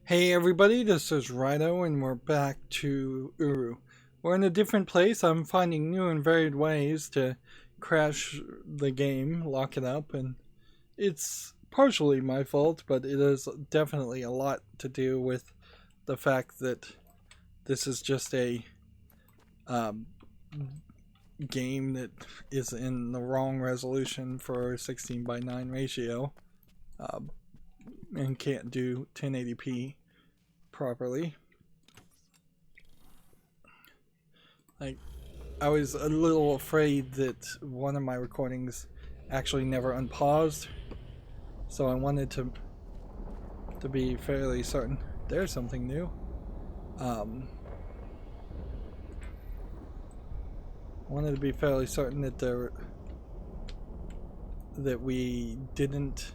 Hey everybody, this is Rydo and we're back to URU. We're in a different place. I'm finding new and varied ways to crash the game, lock it up, and it's partially my fault, but it is definitely a lot to do with the fact that this is just a game that is in the wrong resolution for 16:9 ratio and can't do 1080p properly. Like, I was a little afraid that one of my recordings actually never unpaused, so I wanted to be fairly certain. There's something new. I wanted to be fairly certain that that we didn't.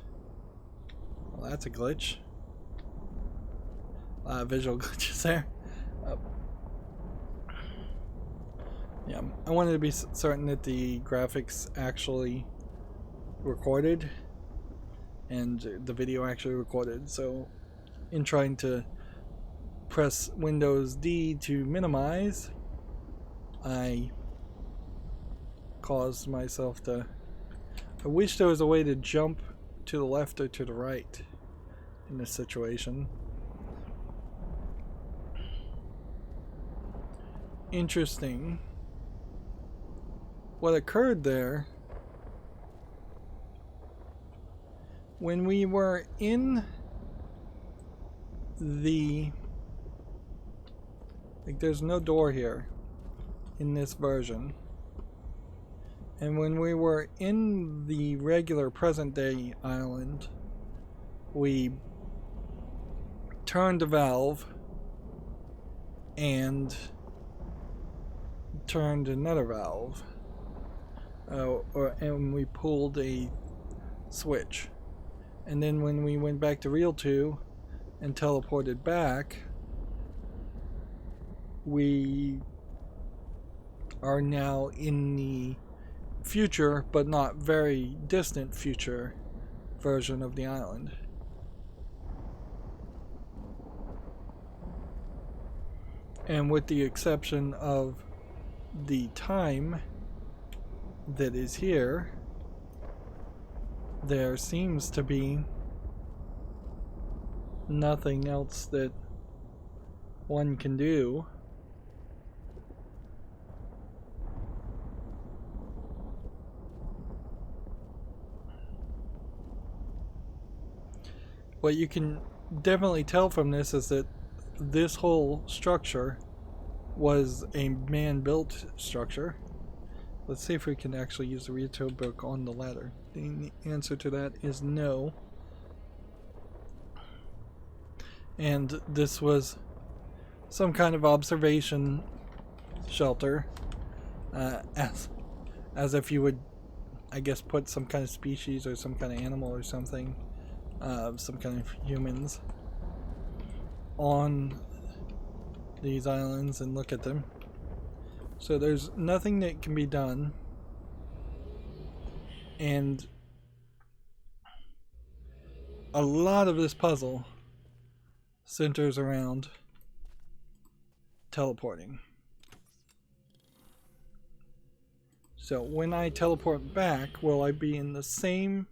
Well, that's a glitch. Visual glitches there. Yeah, I wanted to be certain that the graphics actually recorded and the video actually recorded. So, in trying to press Windows D to minimize, I caused myself to. I wish there was a way to jump to the left or to the right in this situation. Interesting. What occurred there when we were in the, like, there's no door here in this version, and when we were in the regular present day island, we turned the valve and turned another valve, and we pulled a switch, and then when we went back to Real 2 and teleported back, we are now in the future, but not very distant future version of the island. And with the exception of the time that is here, there seems to be nothing else that one can do. What you can definitely tell from this is that this whole structure was a man-built structure. Let's see if we can actually use the Rydo book on the ladder. The answer to that is no. And this was some kind of observation shelter, as if you would, I guess, put some kind of species or some kind of animal or something, some kind of humans, on these islands and look at them. So there's nothing that can be done, and a lot of this puzzle centers around teleporting. So when I teleport back, will I be in the same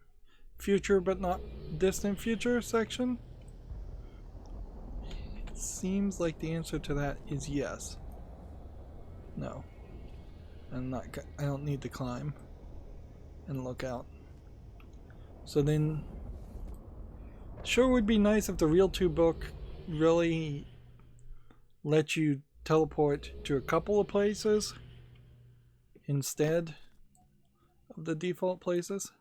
future but not distant future section? It seems like the answer to that is yes. No. I don't need to climb and look out. So then, sure would be nice if the Real 2 book really let you teleport to a couple of places instead of the default places.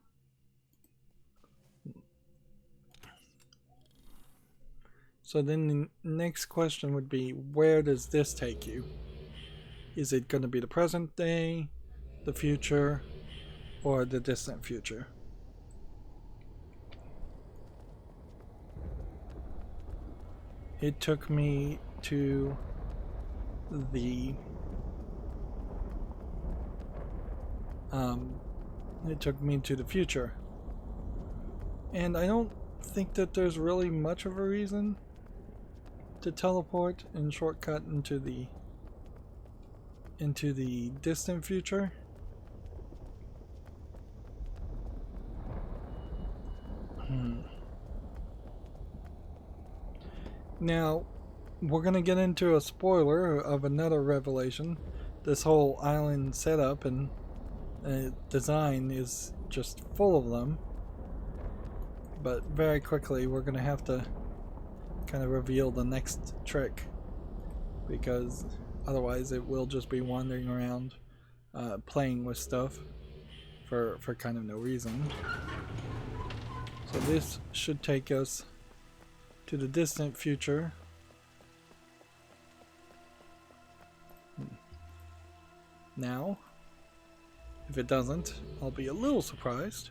So then the next question would be, where does this take you? Is it going to be the present day, the future, or the distant future? It took me to the future, and I don't think that there's really much of a reason to teleport and shortcut into the distant future. Now, we're gonna get into a spoiler of another revelation. This whole island setup and design is just full of them. But very quickly, we're gonna have to kind of reveal the next trick, because otherwise it will just be wandering around playing with stuff for kind of no reason. So this should take us to the distant future. Now, if it doesn't, I'll be a little surprised.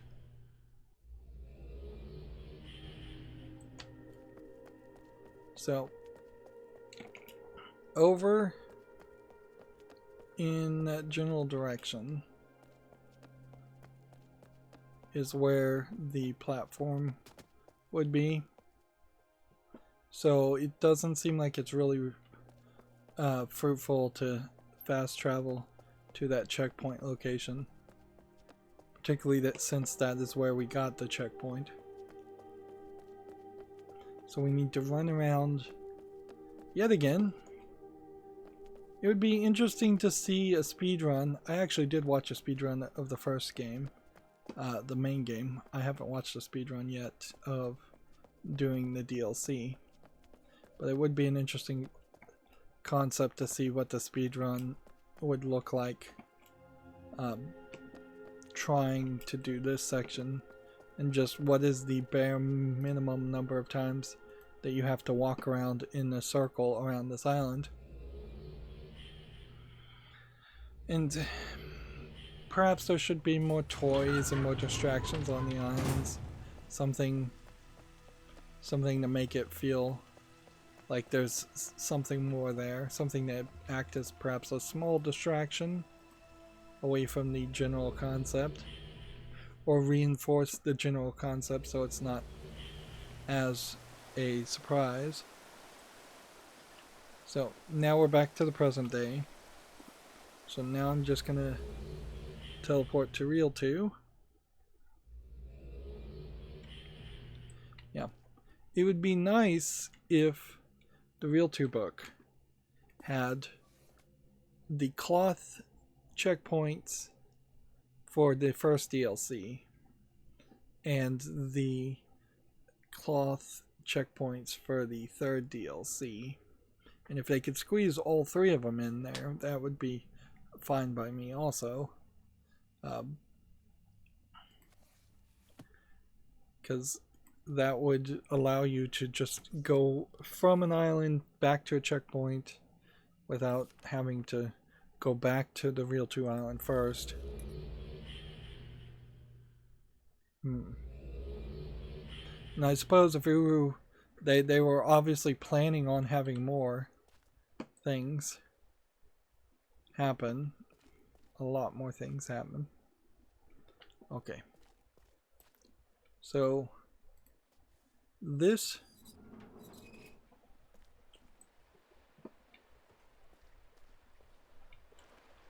So, over in that general direction is where the platform would be. So it doesn't seem like it's really fruitful to fast travel to that checkpoint location, particularly since that is where we got the checkpoint. So we need to run around yet again. It would be interesting to see a speedrun. I actually did watch a speedrun of the first game, the main game. I haven't watched a speedrun yet of doing the DLC, but it would be an interesting concept to see what the speedrun would look like trying to do this section, and just what is the bare minimum number of times that you have to walk around in a circle around this island. And perhaps there should be more toys and more distractions on the islands. Something to make it feel like there's something more there. Something that acts as perhaps a small distraction away from the general concept, or reinforce the general concept so it's not as a surprise. So now we're back to the present day. So now I'm just gonna teleport to Real 2. Yeah. It would be nice if the Real 2 book had the cloth checkpoints for the first DLC and the cloth checkpoints for the third DLC. And if they could squeeze all three of them in there, that would be fine by me also. Because that would allow you to just go from an island back to a checkpoint without having to go back to the Real 2 island first. And I suppose if URU, they were obviously planning on having more things happen. A lot more things happen. Okay. So this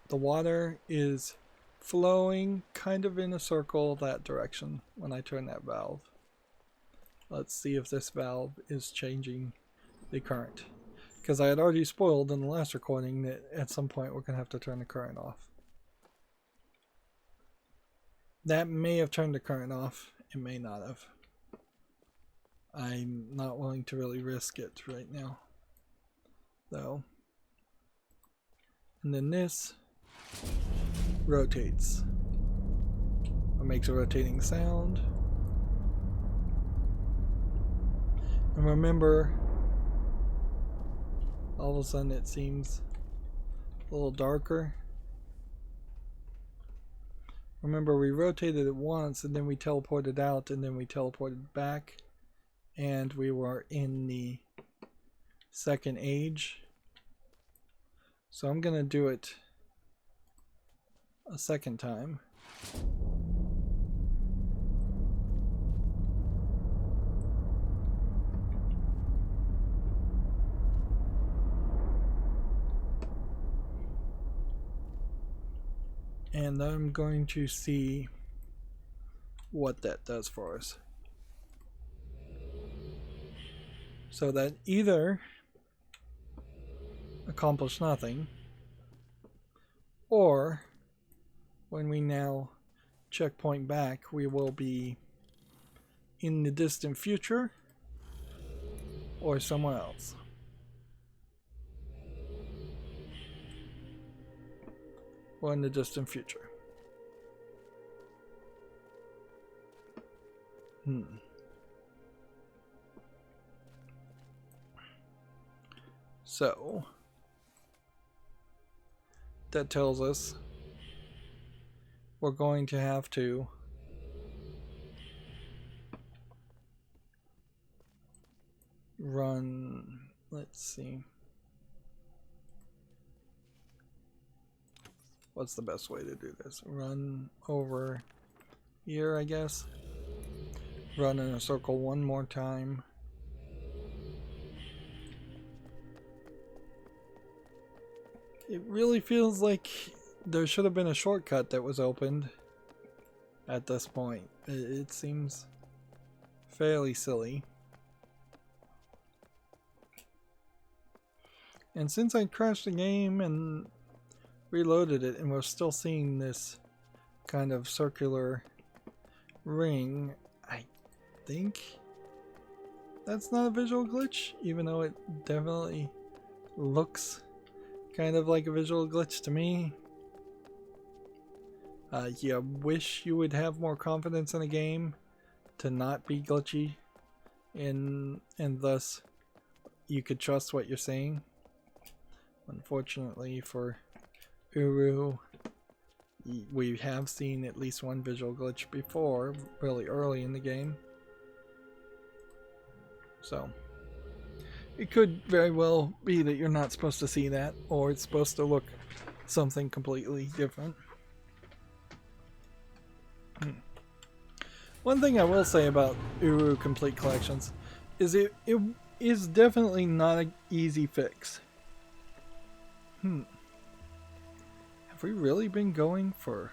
the water is flowing kind of in a circle that direction when I turn that valve. Let's see if this valve is changing the current, because I had already spoiled in the last recording that at some point we're going to have to turn the current off. That may have turned the current off, it may not have. I'm not willing to really risk it right now, though. And then this rotates, or makes a rotating sound. And remember, all of a sudden it seems a little darker. Remember, we rotated it once and then we teleported out and then we teleported back, and we were in the second age. So I'm gonna do it a second time. And I'm going to see what that does for us. So that either accomplish nothing, or when we now checkpoint back, we will be in the distant future or somewhere else. Or in the distant future. So that tells us we're going to have to run, let's see, what's the best way to do this? Run over here, I guess. Run in a circle one more time. It really feels like there should have been a shortcut that was opened at this point. It seems fairly silly. And since I crashed the game and reloaded it and we're still seeing this kind of circular ring, I think that's not a visual glitch, even though it definitely looks kind of like a visual glitch to me. You wish you would have more confidence in a game to not be glitchy, and thus you could trust what you're saying. Unfortunately for URU, we have seen at least one visual glitch before, really early in the game. So it could very well be that you're not supposed to see that, or it's supposed to look something completely different. One thing I will say about URU Complete Collections is it is definitely not an easy fix. Have we really been going for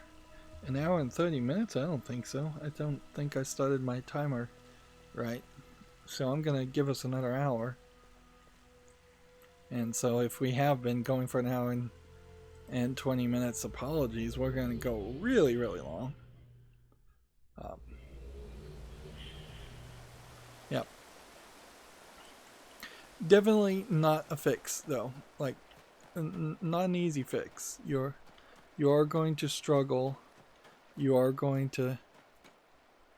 an hour and 30 minutes? I don't think so. I don't think I started my timer right. So I'm going to give us another hour. And so if we have been going for an hour and 20 minutes, apologies, we're going to go really, really long. Yep. Definitely not a fix, though. Like, not an easy fix. You are going to struggle. You are going to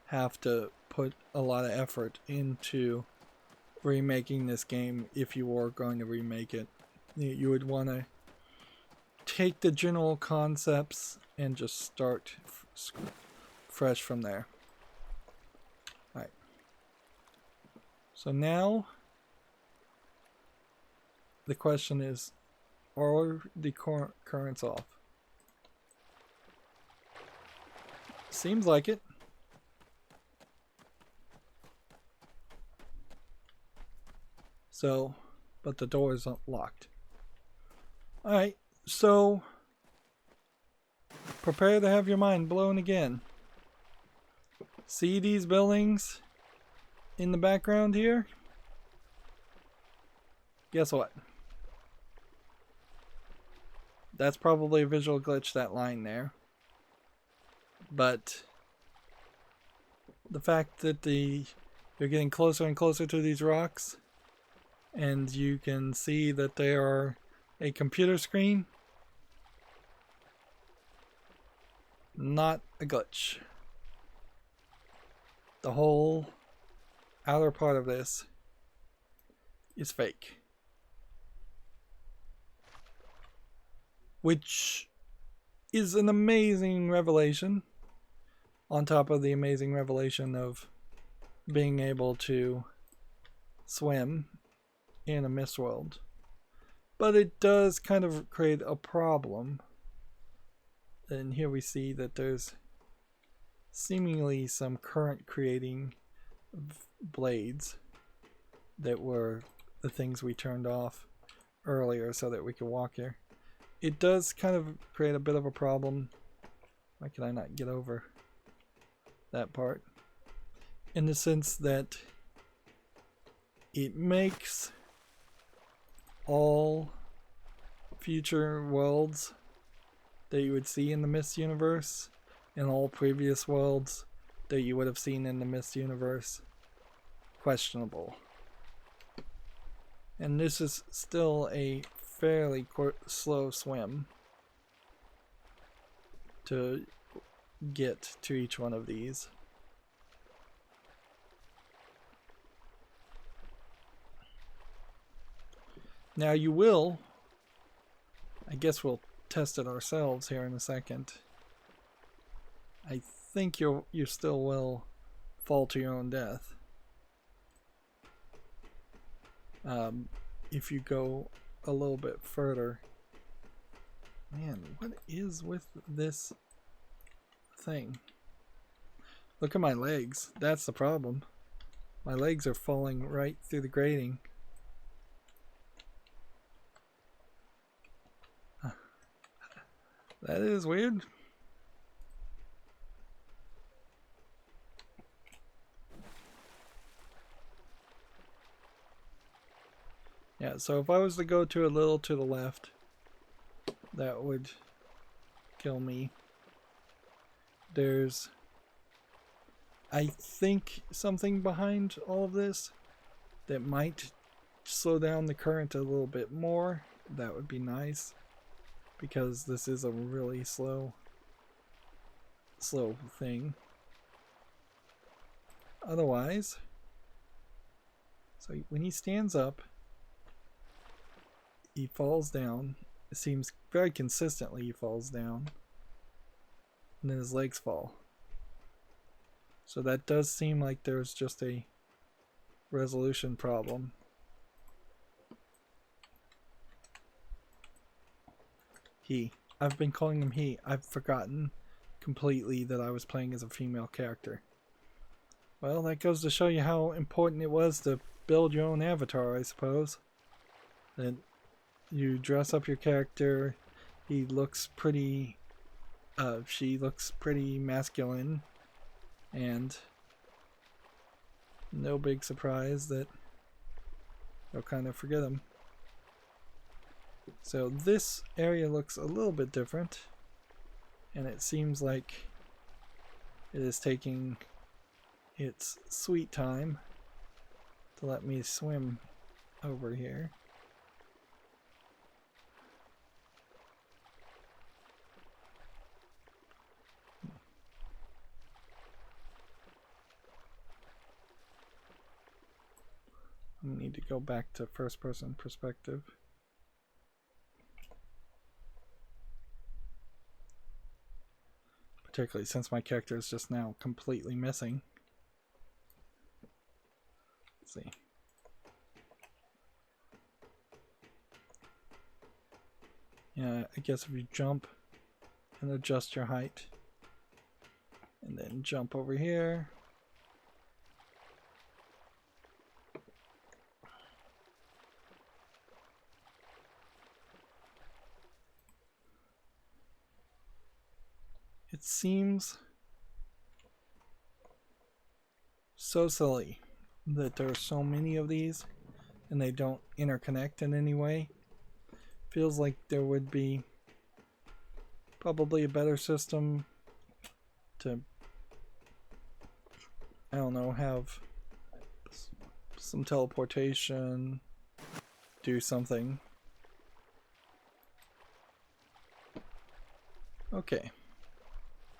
have to put a lot of effort into remaking this game if you were going to remake it. You would want to take the general concepts and just start fresh from there. Alright. So now the question is, are the currents off? Seems like it. So, but the door is locked. Alright, so prepare to have your mind blown again. See these buildings in the background here? Guess what? That's probably a visual glitch, that line there. But the fact that you're getting closer and closer to these rocks, and you can see that they are a computer screen, not a glitch. The whole outer part of this is fake. Which is an amazing revelation, on top of the amazing revelation of being able to swim in a Myst world. But it does kind of create a problem. And here we see that there's seemingly some current creating blades that were the things we turned off earlier so that we could walk here. It does kind of create a bit of a problem Why can I not get over that part? In the sense that it makes all future worlds that you would see in the Myst universe and all previous worlds that you would have seen in the Myst universe questionable. And this is still a fairly slow swim to get to each one of these. Now you will, I guess we'll test it ourselves here in a second. I think you still will fall to your own death. If you go a little bit further. Man, what is with this thing? Look at my legs. That's the problem. My legs are falling right through the grating. That is weird. Yeah, so if I was to go to a little to the left, that would kill me. There's, I think, something behind all of this that might slow down the current a little bit more. That would be nice, because this is a really slow thing. Otherwise, so when he stands up, he falls down. It seems very consistently he falls down, and then his legs fall. So that does seem like there's just a resolution problem. He. I've been calling him he. I've forgotten completely that I was playing as a female character. Well, that goes to show you how important it was to build your own avatar, I suppose. That you dress up your character, he looks pretty, she looks pretty masculine, and no big surprise that you'll kind of forget him. So this area looks a little bit different, and it seems like it is taking its sweet time to let me swim over here. I need to go back to first person perspective. Particularly since my character is just now completely missing. Let's see. Yeah, I guess if you jump and adjust your height, and then jump over here. It seems so silly that there are so many of these and they don't interconnect in any way. Feels like there would be probably a better system to, I don't know, have some teleportation, do something. Okay.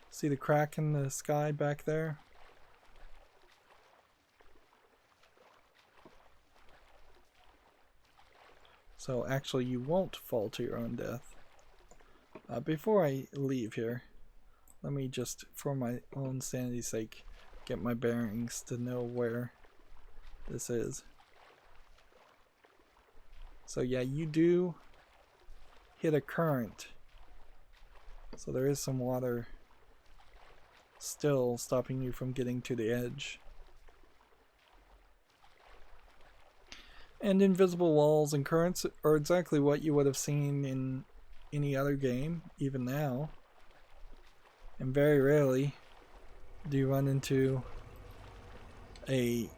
See the crack in the sky back there? So actually you won't fall to your own death. Before I leave here, let me just, for my own sanity's sake, get my bearings to know where this is. So yeah, you do hit a current. So there is some water still stopping you from getting to the edge. And invisible walls and currents are exactly what you would have seen in any other game, even now. And very rarely do you run into a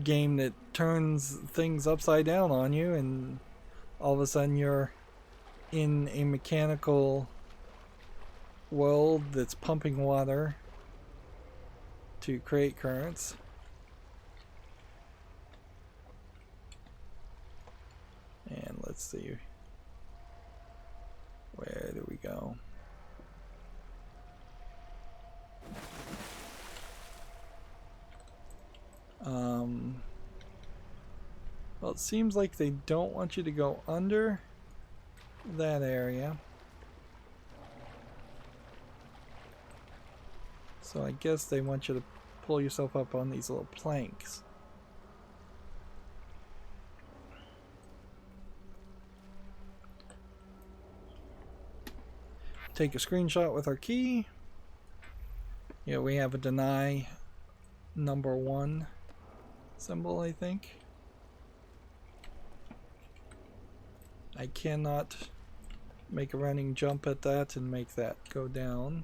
game that turns things upside down on you and all of a sudden you're in a mechanical world that's pumping water to create currents. And let's see, where do we go? Well, it seems like they don't want you to go under that area. So I guess they want you to pull yourself up on these little planks. Take a screenshot with our key. Yeah, we have a deny #1 symbol, I think. I cannot make a running jump at that and make that go down.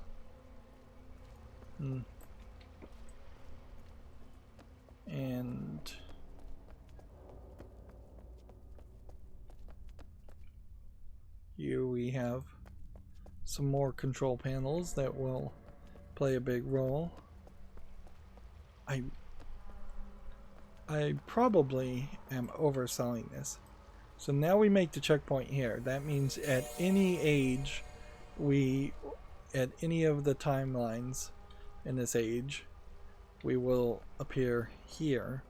And here we have some more control panels that will play a big role. I probably am overselling this. So now we make the checkpoint here. That means at any age, at any of the timelines in this age, we will appear here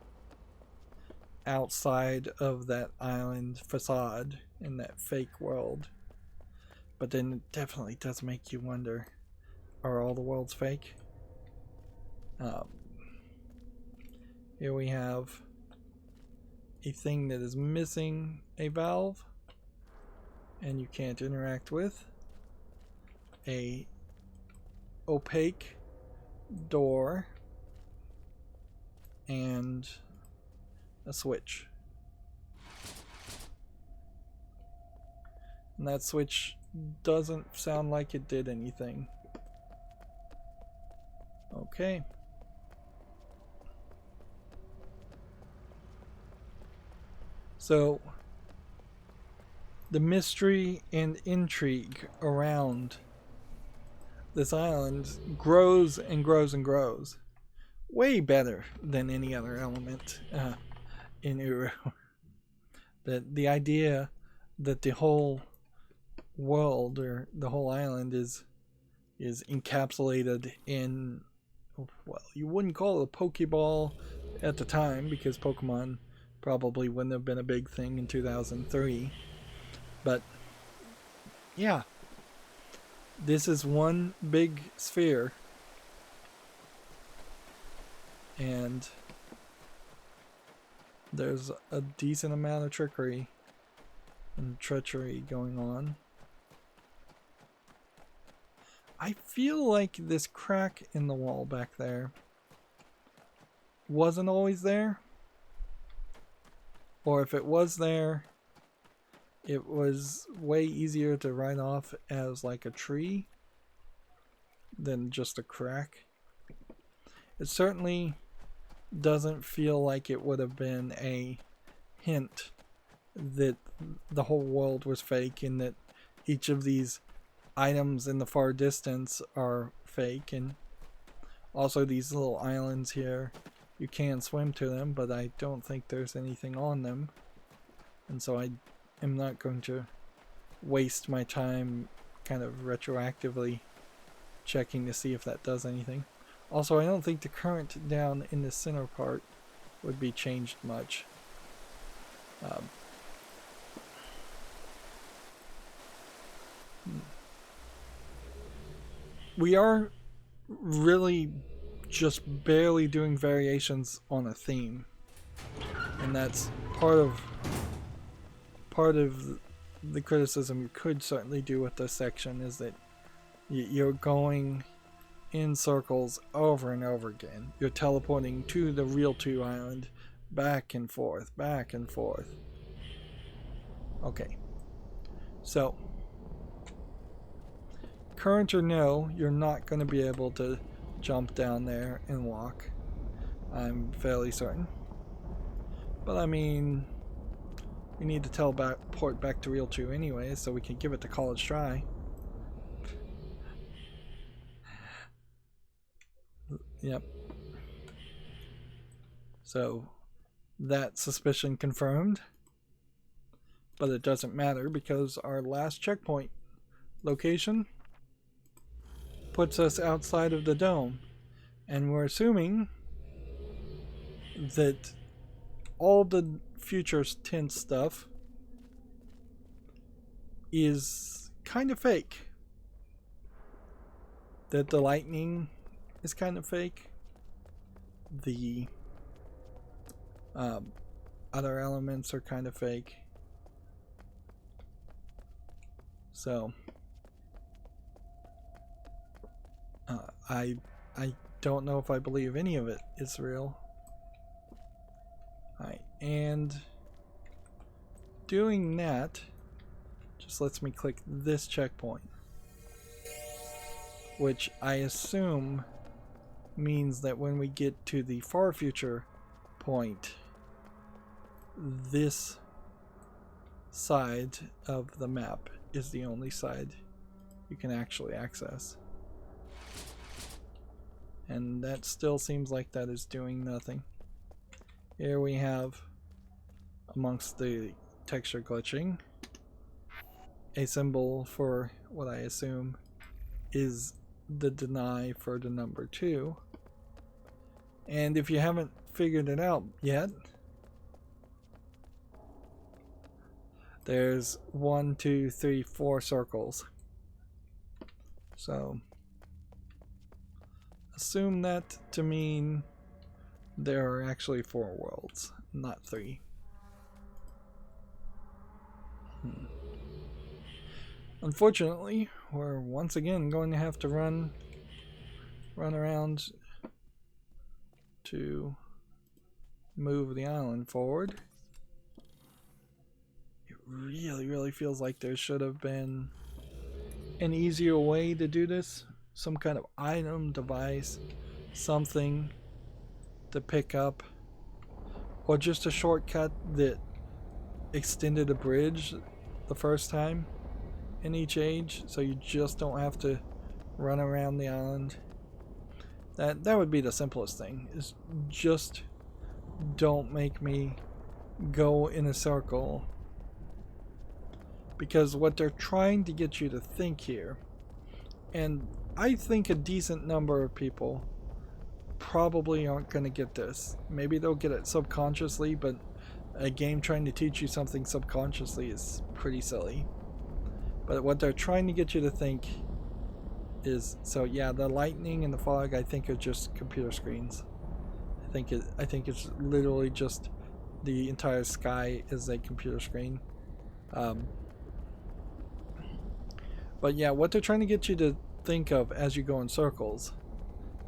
outside of that island facade in that fake world. But then it definitely does make you wonder, are all the worlds fake? Here we have a thing that is missing a valve and you can't interact with. A opaque door and a switch. And that switch doesn't sound like it did anything. Okay. So the mystery and intrigue around this island grows and grows and grows. Way better than any other element in URU. The idea that the whole world or the whole island is encapsulated in, well, you wouldn't call it a Pokeball at the time because Pokemon probably wouldn't have been a big thing in 2003, but yeah, this is one big sphere, and there's a decent amount of trickery and treachery going on. I feel like this crack in the wall back there wasn't always there. Or if it was there, it was way easier to write off as like a tree than just a crack. It certainly doesn't feel like it would have been a hint that the whole world was fake and that each of these items in the far distance are fake, and also these little islands here, you can swim to them, but I don't think there's anything on them, and so I am not going to waste my time kind of retroactively checking to see if that does anything. Also, I don't think the current down in the center part would be changed much. We are really just barely doing variations on a theme, and that's part of the criticism you could certainly do with this section, is that you're going in circles over and over again. You're teleporting to the real 2 island, back and forth, back and forth. Okay, so current or no, you're not going to be able to jump down there and walk. I'm fairly certain. But I mean, we need to teleport back to Real 2 anyway, so we can give it the college try. Yep. So, that suspicion confirmed. But it doesn't matter because our last checkpoint location puts us outside of the dome. And we're assuming that all the future tense stuff is kind of fake. That the lightning is kind of fake. The other elements are kind of fake. So I don't know if I believe any of it is real. Alright, and doing that just lets me click this checkpoint, which I assume means that when we get to the far future point, this side of the map is the only side you can actually access. And that still seems like that is doing nothing. Here we have, amongst the texture glitching, a symbol for what I assume is the deny for the number 2. And if you haven't figured it out yet, there's 1, 2, 3, 4 circles. So assume that to mean there are actually 4 worlds, not 3. Unfortunately, we're once again going to have to run around to move the island forward. It really feels like there should have been an easier way to do this. Some kind of item, device, something to pick up, or just a shortcut that extended a bridge the first time in each age, so you just don't have to run around the island. That would be the simplest thing, is just don't make me go in a circle, because what they're trying to get you to think here, and I think a decent number of people probably aren't going to get this. Maybe they'll get it subconsciously, but a game trying to teach you something subconsciously is pretty silly. But what they're trying to get you to think is, so yeah, the lightning and the fog I think are just computer screens. I think it's literally just the entire sky is a computer screen. But yeah, what they're trying to get you to think of as you go in circles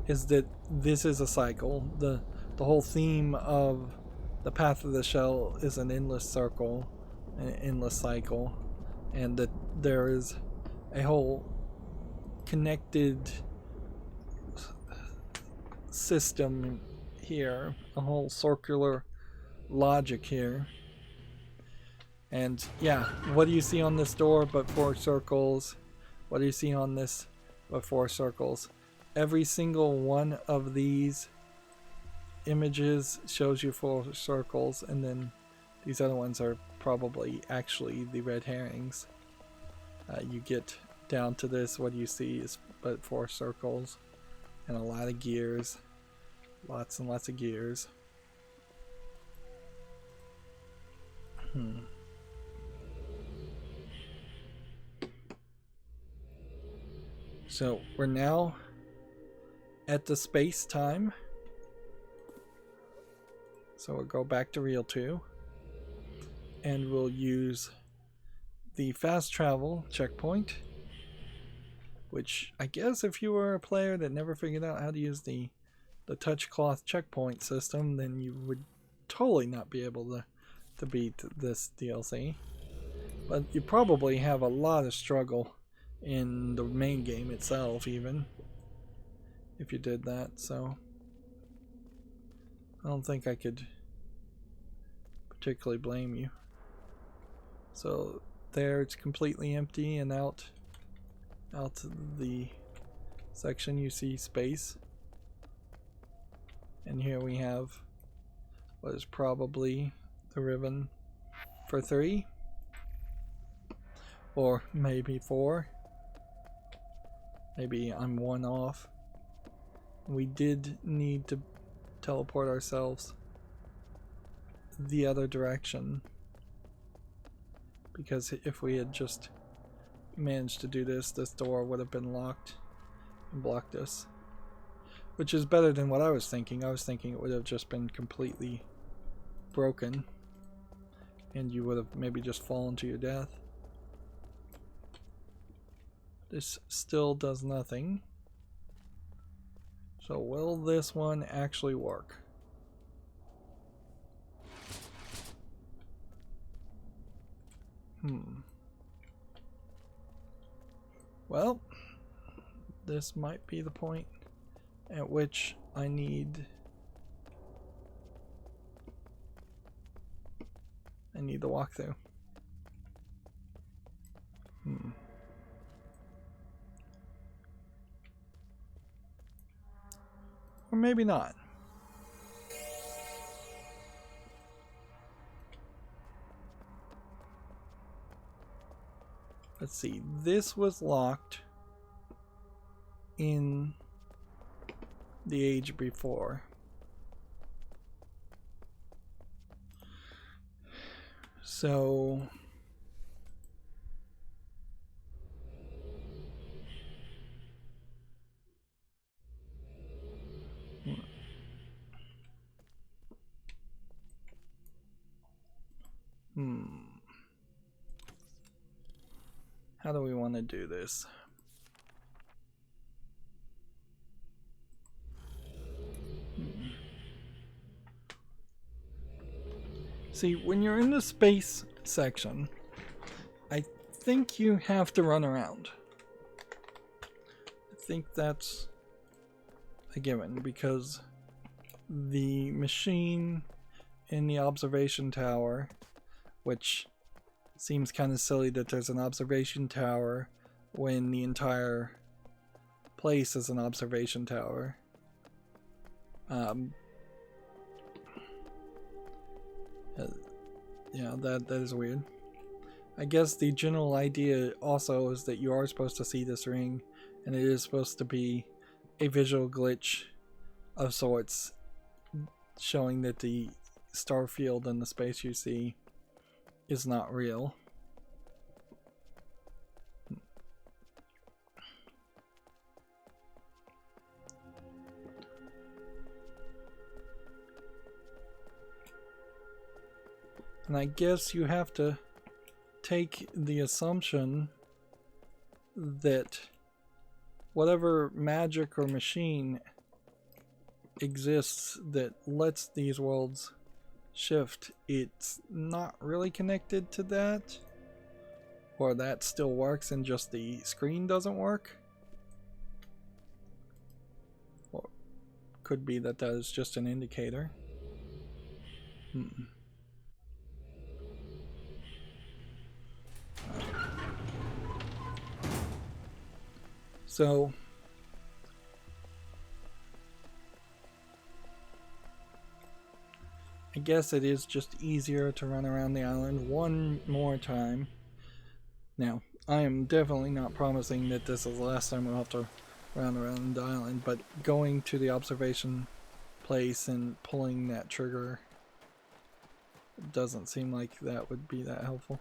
is that this is a cycle. The whole theme of the Path of the Shell is an endless circle, an endless cycle, and that there is a whole connected system here, a whole circular logic here. And yeah, what do you see on this door but 4 circles? What do you see on this but 4 circles? Every single one of these images shows you 4 circles, and then these other ones are probably actually the red herrings. You get down to this, what you see is but 4 circles and a lot of gears, lots and lots of gears. So we're now at the space time. So we'll go back to Real 2 and we'll use the fast travel checkpoint, which I guess if you were a player that never figured out how to use the touch cloth checkpoint system, then you would totally not be able to beat this DLC. But you probably have a lot of struggle in the main game itself, even if you did that. So I don't think I could particularly blame you. So there, it's completely empty, and out the section you see space. And here we have what is probably the ribbon for 3, or maybe 4. Maybe I'm 1 off. We did need to teleport ourselves the other direction, because if we had just managed to do this, this door would have been locked and blocked us. Which is better than what I was thinking. I was thinking it would have just been completely broken and you would have maybe just fallen to your death. This still does nothing. So will this one actually work? Well, this might be the point at which I need the walkthrough. Or maybe not. Let's see, this was locked in the age before. So how do we want to do this? See, when you're in the space section, I think you have to run around. I think that's a given, because the machine in the observation tower, which seems kind of silly that there's an observation tower when the entire place is an observation tower. Yeah, that is weird. I guess the general idea also is that you are supposed to see this ring, and it is supposed to be a visual glitch of sorts, showing that the star field and the space you see is not real. And I guess you have to take the assumption that whatever magic or machine exists that lets these worlds shift, it's not really connected to that, or that still works and just the screen doesn't work, or could be that that is just an indicator. So I guess it is just easier to run around the island one more time. Now, I am definitely not promising that this is the last time we'll have to run around the island, but going to the observation place and pulling that trigger doesn't seem like that would be that helpful.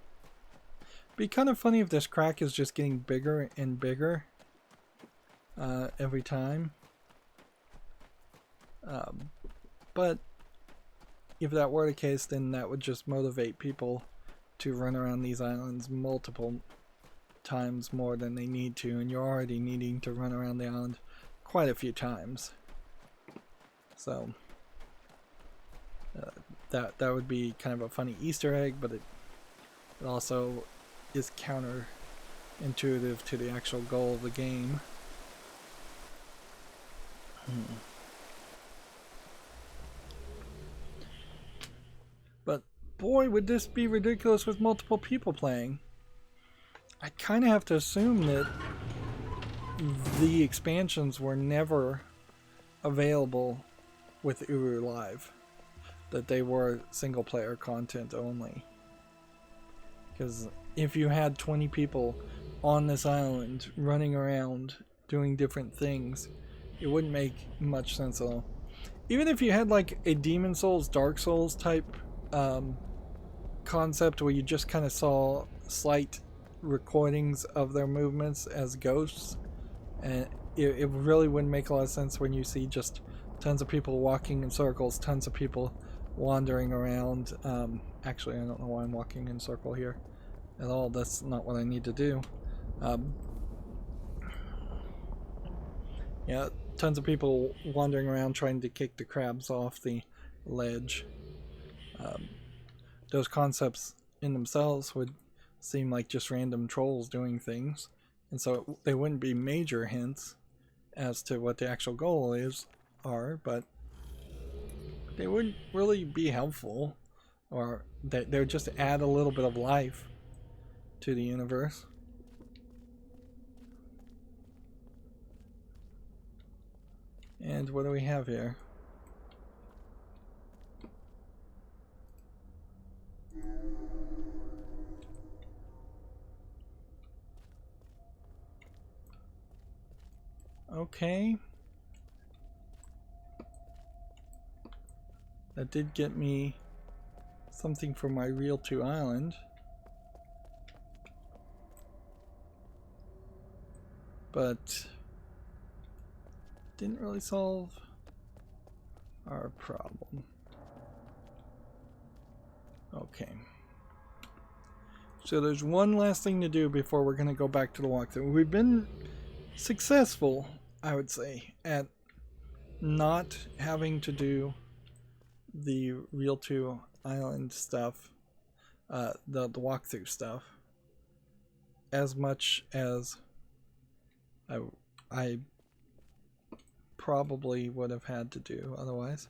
It'd be kind of funny if this crack is just getting bigger and bigger every time. But if that were the case, then that would just motivate people to run around these islands multiple times more than they need to, and you're already needing to run around the island quite a few times. So that would be kind of a funny Easter egg, but it also is intuitive to the actual goal of the game. But boy, would this be ridiculous with multiple people playing. I kind of have to assume that the expansions were never available with URU Live. That they were single player content only. Because if you had 20 people on this island running around doing different things, it wouldn't make much sense at all. Even if you had like a Demon Souls, Dark Souls type concept where you just kind of saw slight recordings of their movements as ghosts, and it really wouldn't make a lot of sense when you see just tons of people walking in circles, tons of people wandering around. Actually, I don't know why I'm walking in a circle here at all. That's not what I need to do. Yeah, tons of people wandering around trying to kick the crabs off the ledge. Those concepts in themselves would seem like just random trolls doing things, and so they wouldn't be major hints as to what the actual goal are, but they wouldn't really be helpful, or they would just add a little bit of life to the universe. And what do we have here? Okay. That did get me something for my Real 2 island. But didn't really solve our problem. Okay. So there's one last thing to do before we're going to go back to the walkthrough. We've been successful, I would say, at not having to do the Real 2 island stuff, the walkthrough stuff, as much as I probably would have had to do otherwise.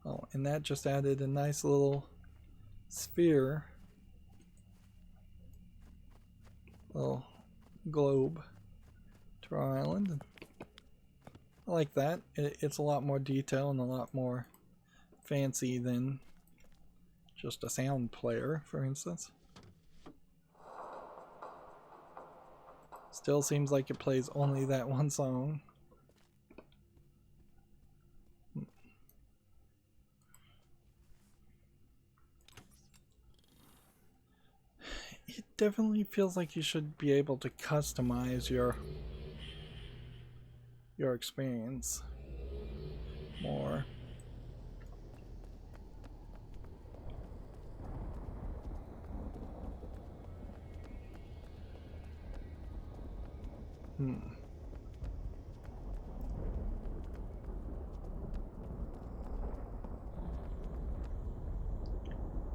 Oh, and that just added a nice little sphere, little globe to our island. I like that. It's a lot more detail and a lot more fancy than just a sound player, for instance. Still seems like it plays only that one song. It definitely feels like you should be able to customize your experience more.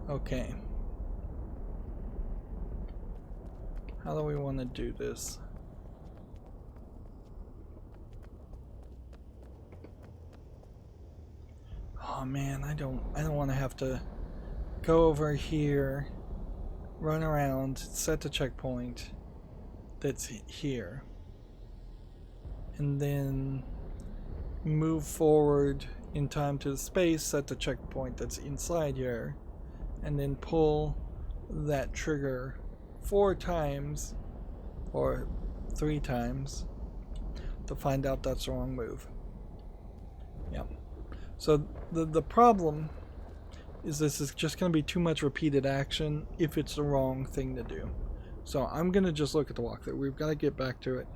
Okay. How do we want to do this? Oh man, I don't want to have to go over here, run around, set the checkpoint that's here, and then move forward in time to the space, set the checkpoint that's inside here, and then pull that trigger 4 times or 3 times to find out that's the wrong move. Yeah. So the problem is this is just going to be too much repeated action if it's the wrong thing to do. So I'm going to just look at the walkthrough. We've got to get back to it.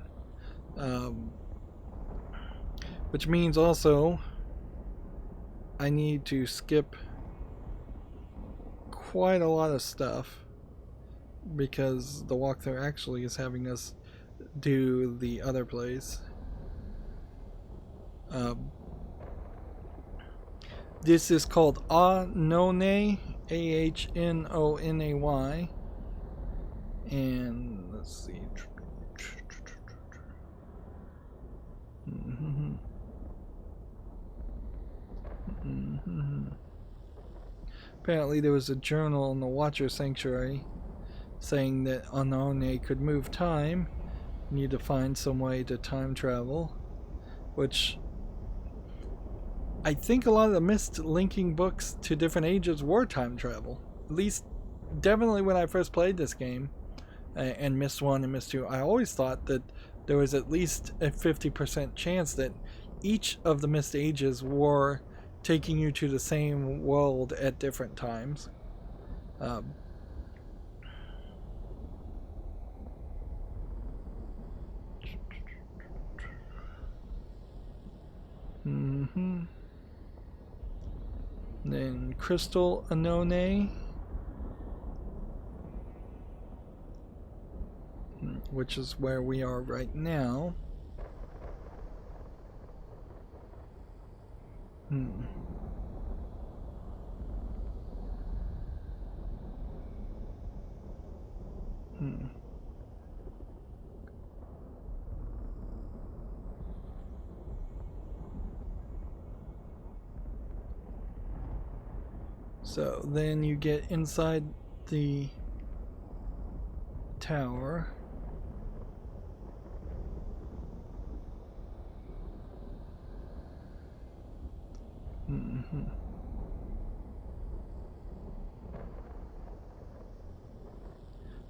Which means also I need to skip quite a lot of stuff because the walkthrough actually is having us do the other place. This is called Ahnonay, Ahnonay, And let's see. Apparently there was a journal in the Watcher Sanctuary saying that Unknown could move time. You need to find some way to time travel, which I think a lot of the Myst linking books to different ages were time travel. At least, definitely when I first played this game, and Myst 1 and Myst 2, I always thought that there was at least a 50% chance that each of the Myst ages were taking you to the same world at different times. Then Crystal Anone, which is where we are right now. So then you get inside the tower.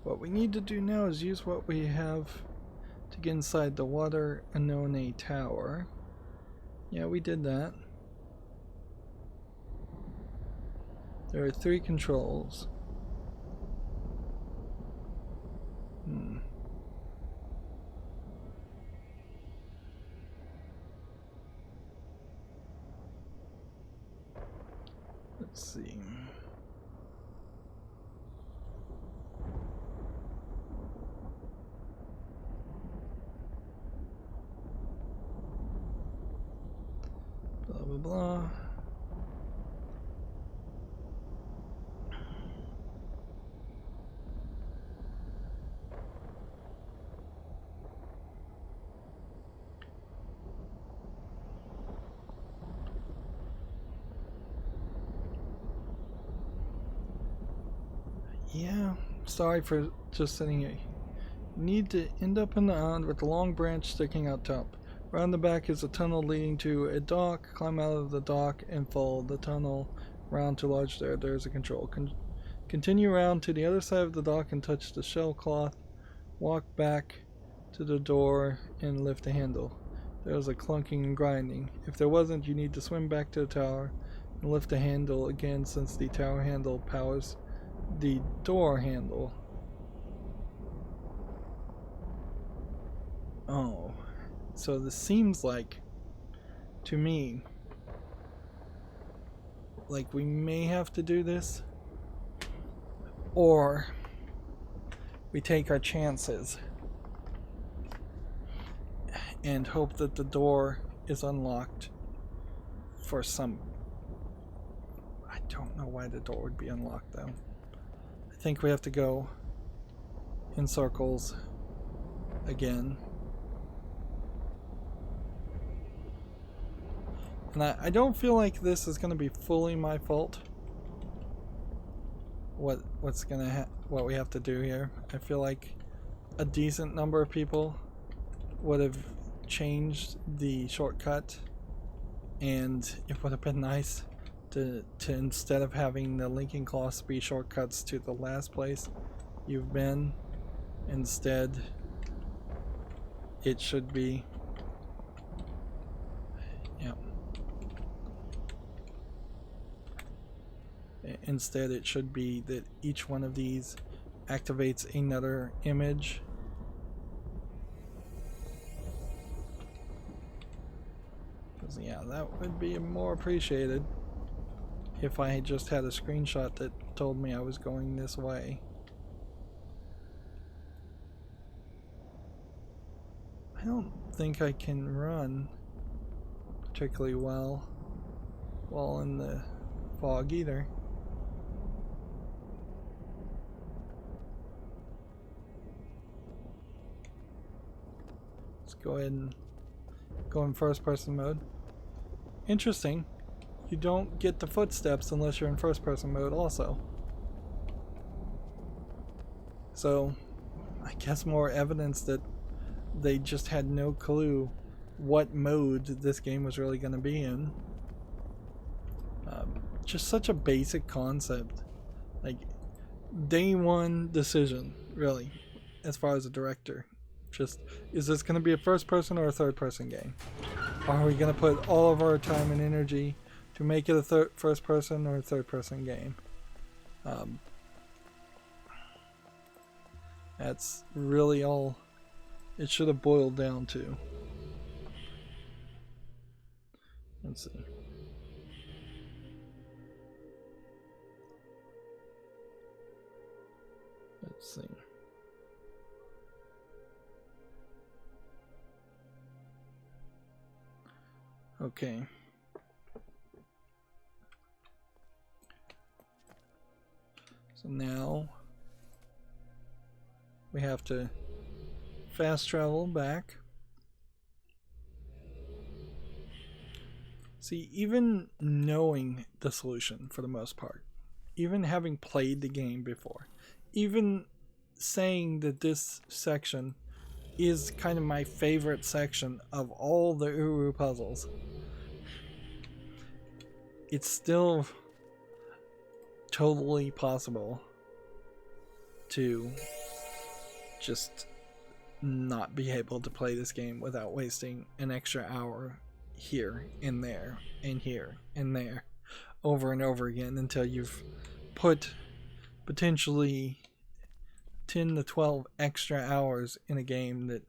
What we need to do now is use what we have to get inside the Water Anone Tower. Yeah, we did that. There are 3 controls. Let's see. Blah blah blah. Yeah, sorry for just sitting here. You need to end up in the island with a long branch sticking out top. Around the back is a tunnel leading to a dock. Climb out of the dock and follow the tunnel round to large there. There's a control. Continue around to the other side of the dock and touch the shell cloth. Walk back to the door and lift the handle. There's a clunking and grinding. If there wasn't, you need to swim back to the tower and lift the handle again, since the tower handle powers the door handle. Oh, so this seems like, to me, like we may have to do this, or we take our chances and hope that the door is unlocked for some... I don't know why the door would be unlocked though. I think we have to go in circles again. And I don't feel like this is going to be fully my fault. What we have to do here. I feel like a decent number of people would have changed the shortcut, and it would have been nice to instead of having the linking cloths be shortcuts to the last place you've been, instead it should be, yeah, instead it should be that each one of these activates another image. Because yeah, that would be more appreciated if I had just had a screenshot that told me I was going this way. I don't think I can run particularly well while in the fog either. go ahead and go in first person mode. Interesting. You don't get the footsteps unless you're in first person mode also. So I guess more evidence that they just had no clue what mode this game was really going to be in. Just such a basic concept. Like, day one decision, really, as far as a director. Just, is this going to be a first person or a third person game? Are we going to put all of our time and energy to make it a first person or a third person game? That's really all it should have boiled down to. Let's see. Let's see. Okay. So now we have to fast travel back. See, even knowing the solution for the most part, even having played the game before, even saying that this section is kind of my favorite section of all the URU puzzles, it's still totally possible to just not be able to play this game without wasting an extra hour here and there and here and there over and over again until you've put potentially 10 to 12 extra hours in a game that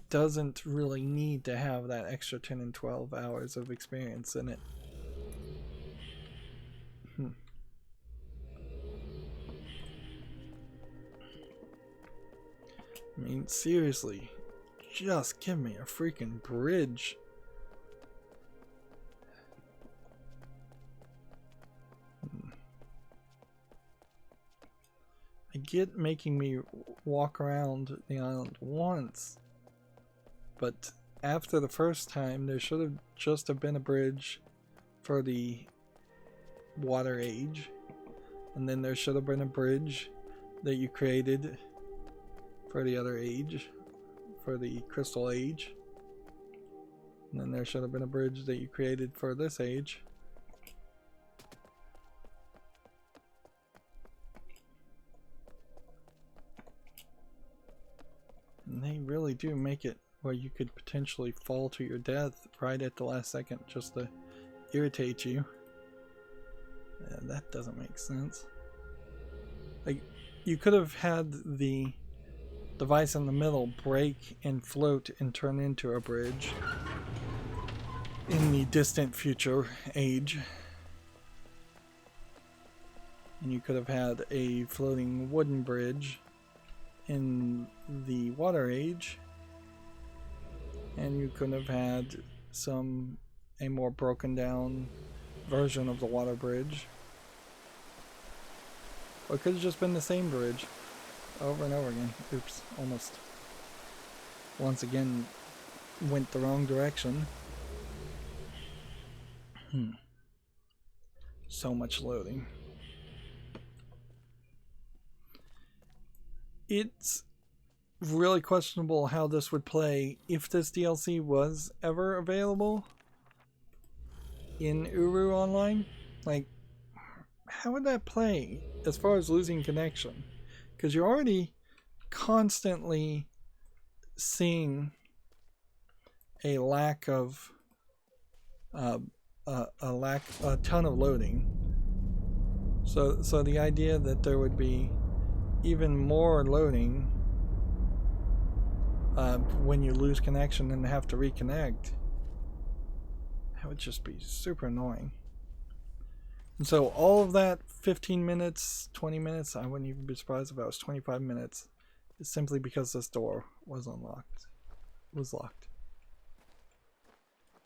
doesn't really need to have that extra 10 and 12 hours of experience in it. I mean, seriously, just give me a freaking bridge. I get making me walk around the island once, but after the first time, there should have just have been a bridge for the water age, and then there should have been a bridge that you created for the other age, for the crystal age, and then there should have been a bridge that you created for this age. And they really do make it where you could potentially fall to your death right at the last second just to irritate you. Yeah, that doesn't make sense. Like, you could have had the device in the middle break and float and turn into a bridge in the distant future age. And you could have had a floating wooden bridge in the water age, and you could have had a more broken down version of the water bridge, or it could have just been the same bridge over and over again. Oops, almost once again went the wrong direction. So much loading. It's really questionable how this would play if this DLC was ever available in URU Online. Like, how would that play as far as losing connection? Because you're already constantly seeing a lack of a ton of loading. So the idea that there would be even more loading when you lose connection and have to reconnect, that would just be super annoying. And so all of that 15 minutes, 20 minutes, I wouldn't even be surprised if it was 25 minutes, is simply because this door was unlocked. Was locked.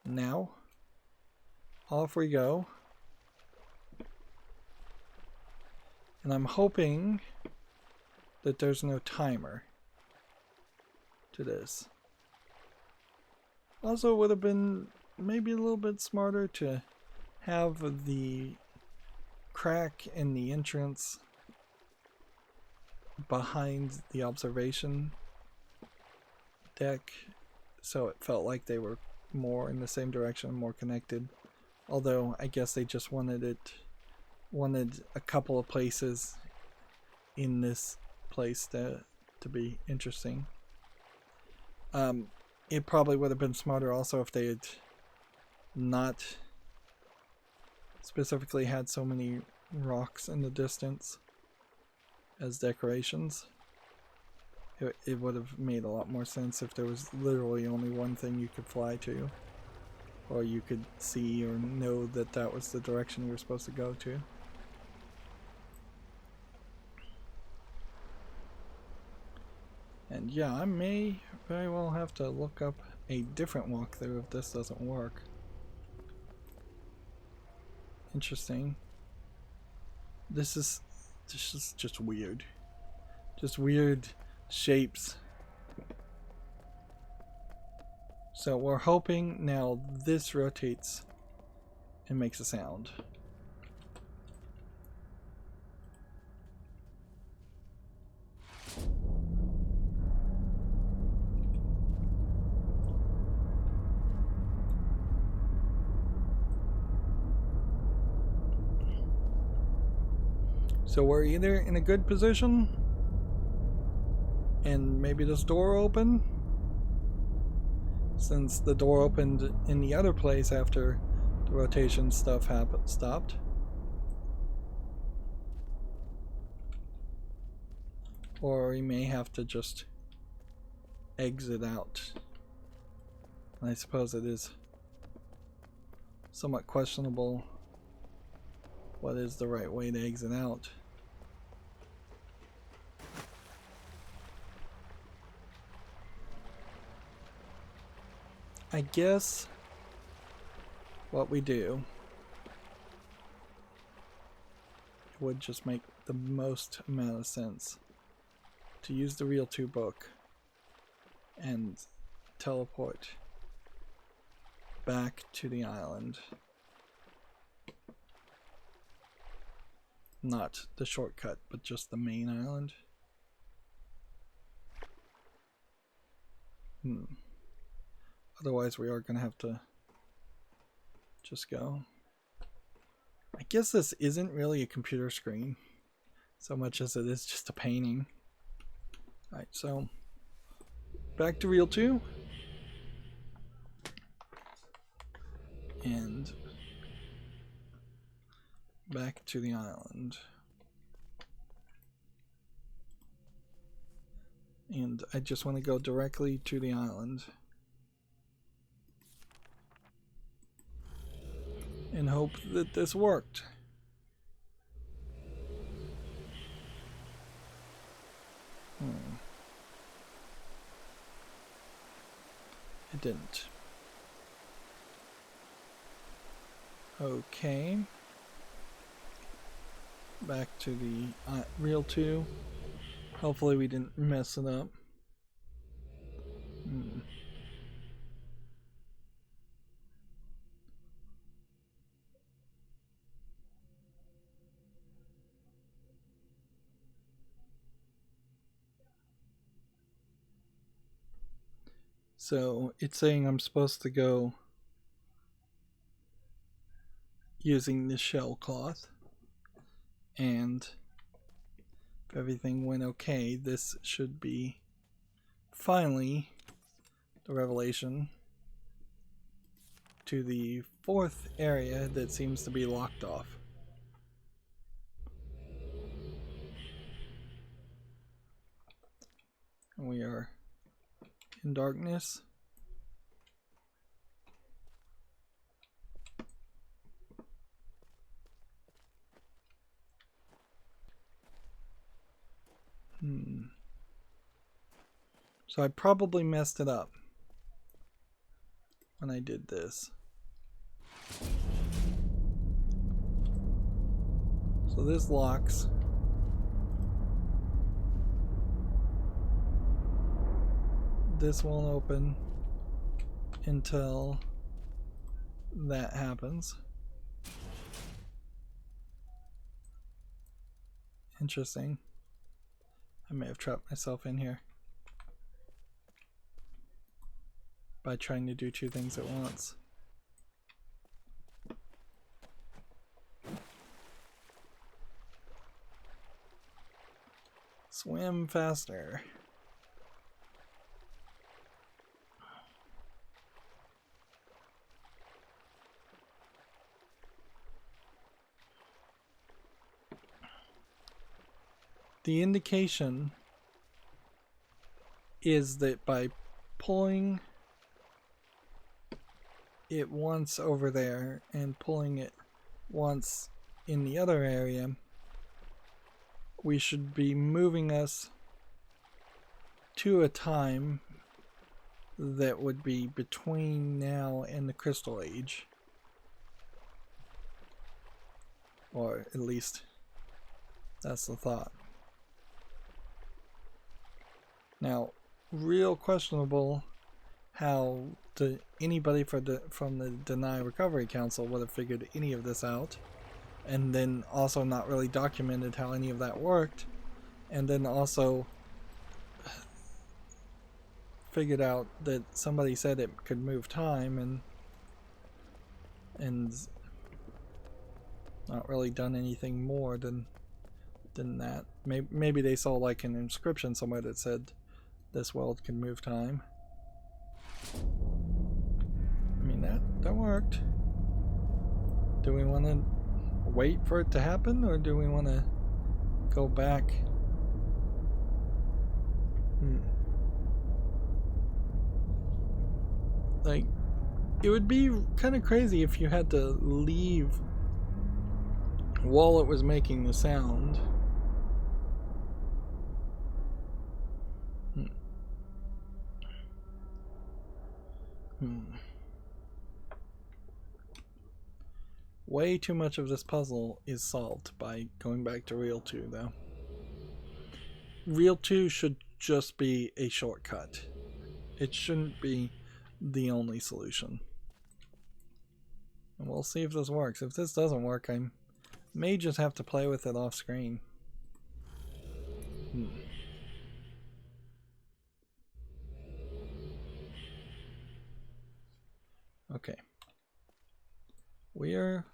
Now, off we go. And I'm hoping that there's no timer to this. Also, it would have been maybe a little bit smarter to have the crack in the entrance behind the observation deck, so it felt like they were more in the same direction, more connected. Although I guess they just wanted a couple of places in this place to be interesting. It probably would have been smarter also if they had not specifically had so many rocks in the distance as decorations. It would have made a lot more sense if there was literally only one thing you could fly to, or you could see or know that that was the direction you were supposed to go to. And yeah, I may very well have to look up a different walkthrough if this doesn't work. Interesting. This is just weird. Just weird shapes. So we're hoping now this rotates and makes a sound. So we're either in a good position and maybe this door open, since the door opened in the other place after the rotation stuff stopped. Or we may have to just exit out. And I suppose it is somewhat questionable what is the right way to exit out. I guess what we do would just make the most amount of sense to use the Real 2 book and teleport back to the island. Not the shortcut, but just the main island. Otherwise we are going to have to just go. I guess this isn't really a computer screen so much as it is just a painting. Alright, so back to Real 2. And back to the island. And I just want to go directly to the island. And hope that this worked. It didn't. Okay. Back to the Real 2. Hopefully we didn't mess it up. So it's saying I'm supposed to go using the shell cloth, and if everything went okay, this should be finally the revelation to the fourth area that seems to be locked off. And we are in darkness. So I probably messed it up when I did this. So this locks. This won't open. until that happens. Interesting. I may have trapped myself in here by trying to do two things at once. Swim faster. The indication is that by pulling it once over there and pulling it once in the other area, we should be moving us to a time that would be between now and the Crystal Age. Or at least that's the thought. Now, real questionable how anybody from the Deny Recovery Council would have figured any of this out, and then also not really documented how any of that worked, and then also figured out that somebody said it could move time and not really done anything more than that. Maybe they saw like an inscription somewhere that said this world can move time. I mean, that worked. Do we want to wait for it to happen, or do we want to go back? Like, it would be kind of crazy if you had to leave while it was making the sound. Way too much of this puzzle is solved by going back to Real 2, though. Real 2 should just be a shortcut. It shouldn't be the only solution. And we'll see if this works. If this doesn't work, I may just have to play with it off screen. Okay. We're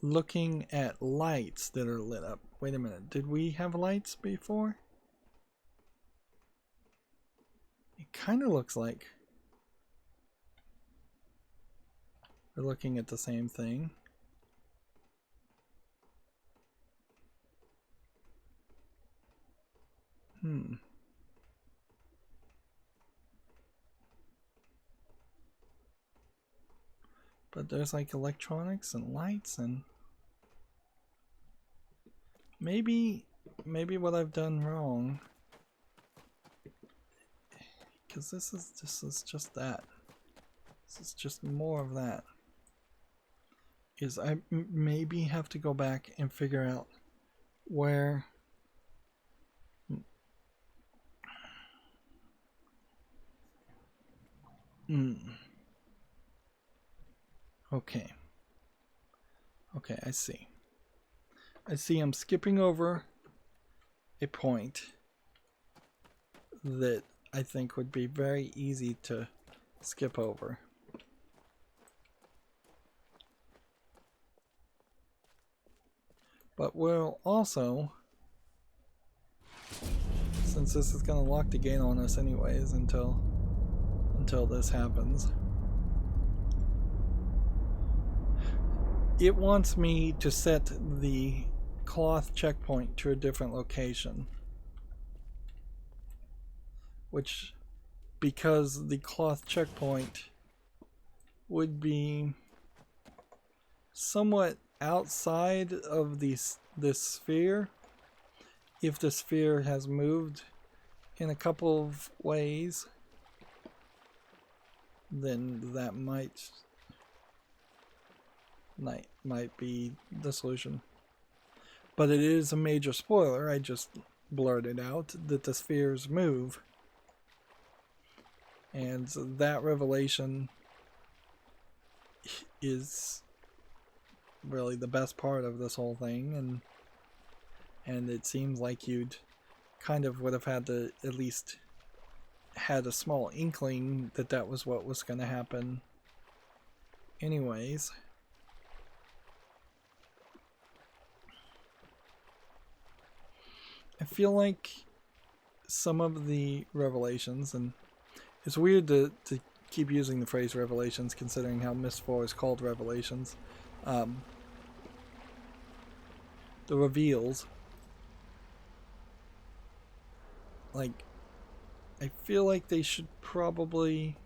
looking at lights that are lit up. Wait a minute. Did we have lights before? It kind of looks like we're looking at the same thing. But there's like electronics and lights, and maybe what I've done wrong, because this is just that. This is just more of that. Is I maybe have to go back and figure out where Okay, I see. I'm skipping over a point that I think would be very easy to skip over. But we'll also, since this is going to lock the gate on us anyways until this happens, it wants me to set the cloth checkpoint to a different location, which, because the cloth checkpoint would be somewhat outside of this sphere, if the sphere has moved in a couple of ways, then that might might be the solution. But it is a major spoiler. I just blurted out that the spheres move. And that revelation is really the best part of this whole thing, and it seems like you'd kind of would have had to at least had a small inkling that that was what was going to happen anyways. I feel like some of the revelations, and it's weird to keep using the phrase revelations considering how Myst 4 is called Revelations. The reveals, like, I feel like they should probably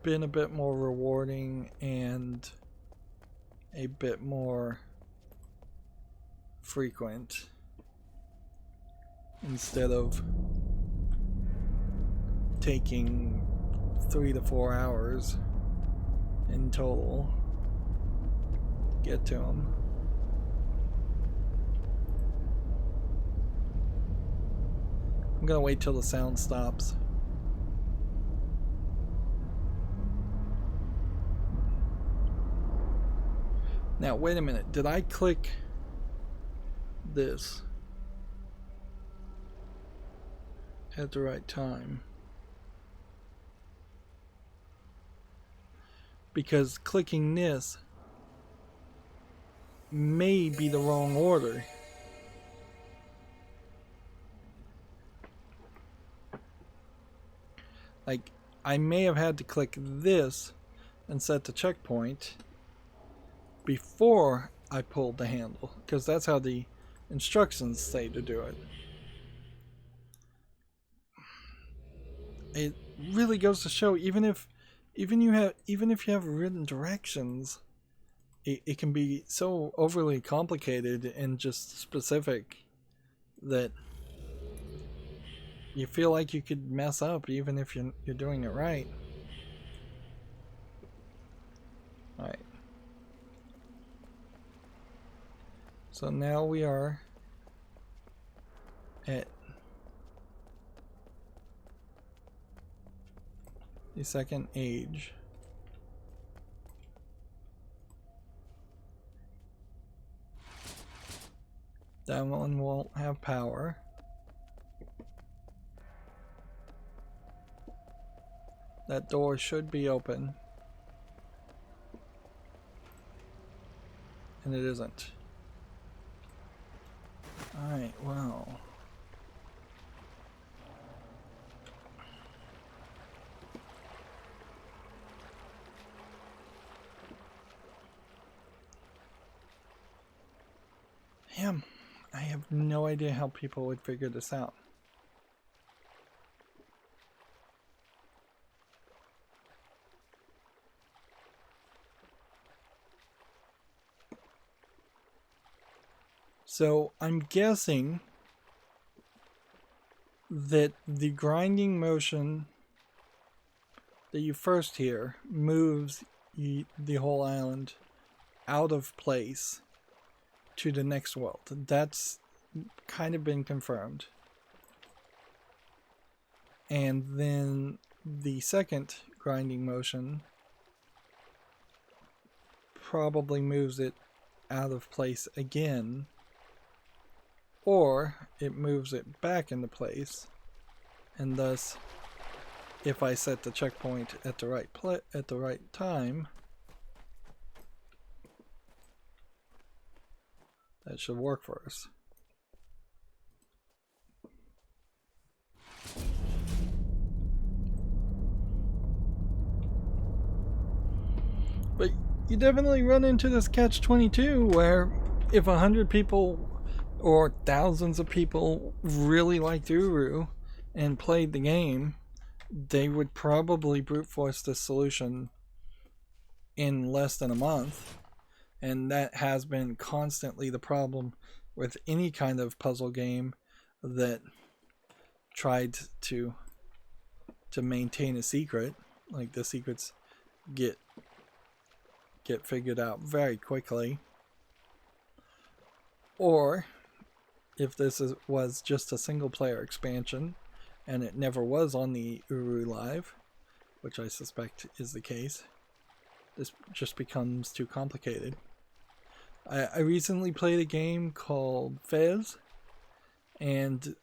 been a bit more rewarding and a bit more frequent instead of taking 3 to 4 hours in total to get to them. I'm gonna wait till the sound stops. Now, wait a minute. Did I click this at the right time? Because clicking this may be the wrong order. Like, I may have had to click this and set the checkpoint before I pulled the handle, because that's how the instructions say to do it. It really goes to show, even if you have written directions, it can be so overly complicated and just specific that you feel like you could mess up even if you're doing it right. All right. So now we are at the second age. That one won't have power. That door should be open. And it isn't. Alright, well. Yeah, I have no idea how people would figure this out. So I'm guessing that the grinding motion that you first hear moves the whole island out of place to the next world. That's kind of been confirmed. And then the second grinding motion probably moves it out of place again, or it moves it back into place, and thus if I set the checkpoint at the right time, that should work for us. But you definitely run into this catch-22 where if 100 people or thousands of people really liked URU and played the game, they would probably brute force this solution in less than a month. And that has been constantly the problem with any kind of puzzle game that tried to maintain a secret. Like, the secrets get get figured out very quickly. Or if this was just a single player expansion and it never was on the URU Live, which I suspect is the case, this just becomes too complicated. I recently played a game called Fez, and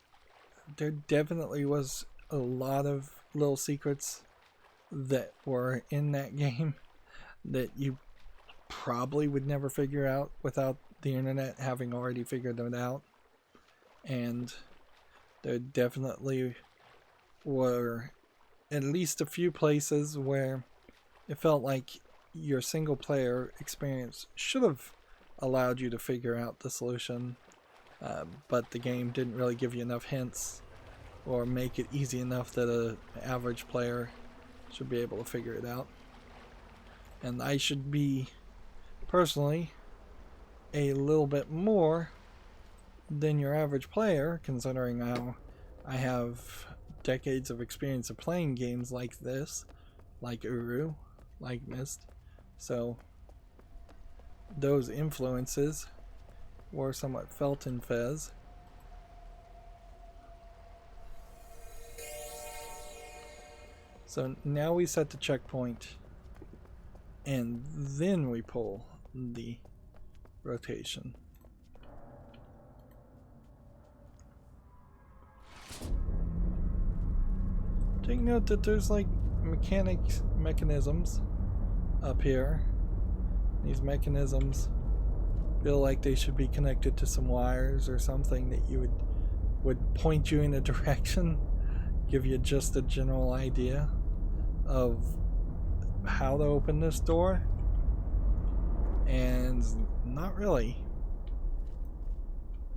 there definitely was a lot of little secrets that were in that game that you probably would never figure out without the internet having already figured it out. And there definitely were at least a few places where it felt like your single player experience should have allowed you to figure out the solution, but the game didn't really give you enough hints or make it easy enough that an average player should be able to figure it out. And I should be, personally, a little bit more than your average player, considering how I have decades of experience of playing games like this, like URU, like Myst. So those influences were somewhat felt in Fez. So now we set the checkpoint, and then we pull the rotation. Take note that there's like mechanisms up here. These mechanisms feel like they should be connected to some wires or something that you would point you in a direction, give you just a general idea of how to open this door, and not really.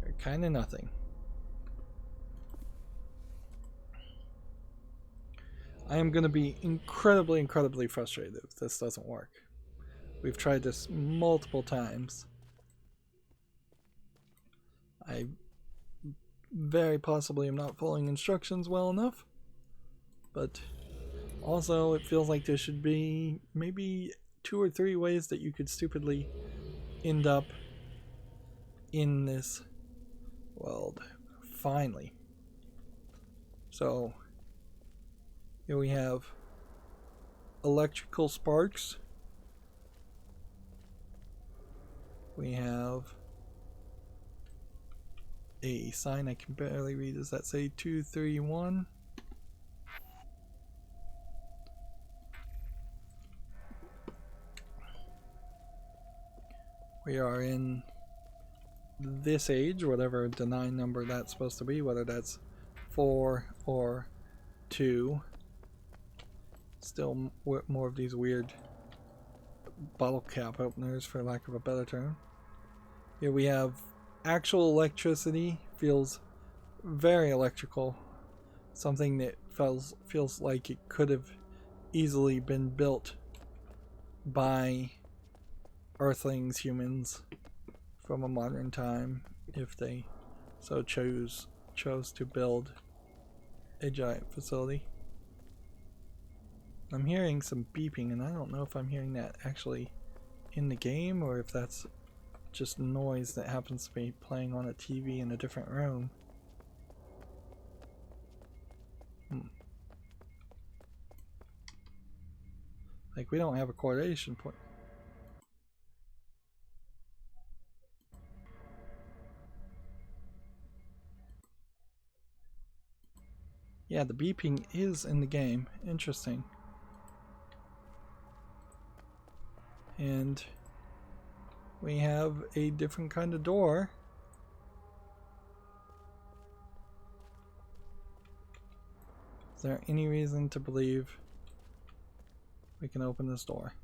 They're kind of nothing. I am going to be incredibly frustrated if this doesn't work. We've tried this multiple times. I very possibly am not following instructions well enough, but also it feels like there should be maybe 2 or 3 ways that you could stupidly end up in this world. Finally. So here we have electrical sparks. We have a sign I can barely read. Does that say 231? We are in this age, whatever the 9 number that's supposed to be, whether that's 4 or 2. Still more of these weird bottle cap openers, for lack of a better term. Here we have actual electricity. Feels very electrical. Something that feels like it could have easily been built by Earthlings, humans, from a modern time, if they so chose to build a giant facility. I'm hearing some beeping, and I don't know if I'm hearing that actually in the game or if that's just noise that happens to be playing on a TV in a different room. Like, we don't have a coordination point. Yeah, the beeping is in the game. Interesting. And we have a different kind of door. Is there any reason to believe we can open this door?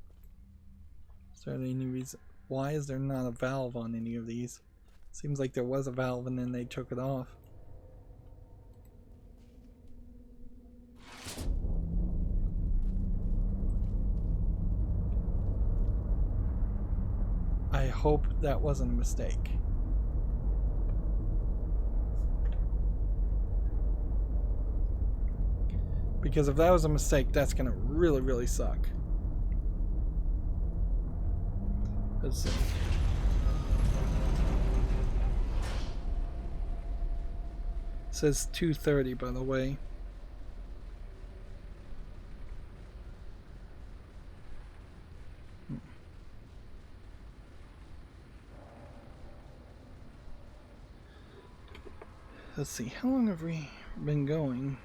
Is there any reason? Why is there not a valve on any of these? Seems like there was a valve and then they took it off. I hope that wasn't a mistake. Because if that was a mistake, that's gonna really suck. Let's see. It says 2:30, by the way. Let's see, how long have we been going?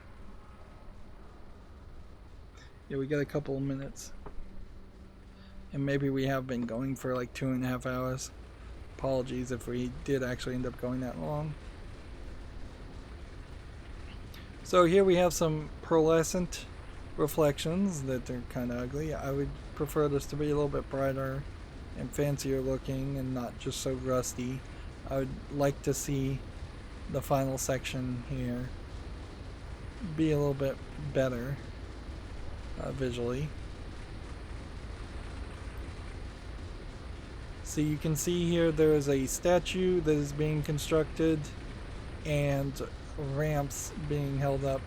Yeah, we got a couple of minutes. And maybe we have been going for like 2.5 hours. Apologies if we did actually end up going that long. So here we have some pearlescent reflections that are kind of ugly. I would prefer this to be a little bit brighter and fancier looking and not just so rusty. I would like to see the final section here be a little bit better visually. So you can see here there is a statue that is being constructed and ramps being held up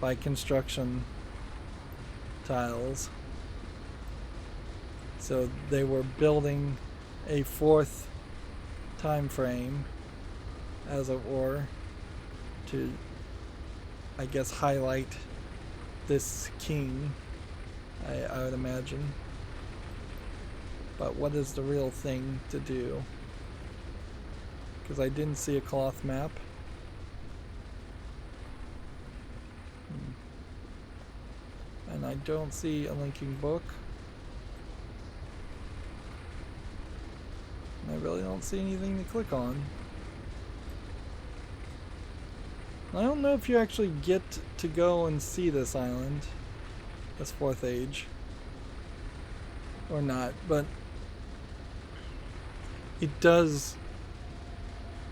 by construction tiles. So they were building a fourth time frame, as it were, to, I guess, highlight this king, I would imagine. But what is the real thing to do? Because I didn't see a cloth map. And I don't see a linking book. And I really don't see anything to click on. I don't know if you actually get to go and see this island, this fourth age, or not, but it does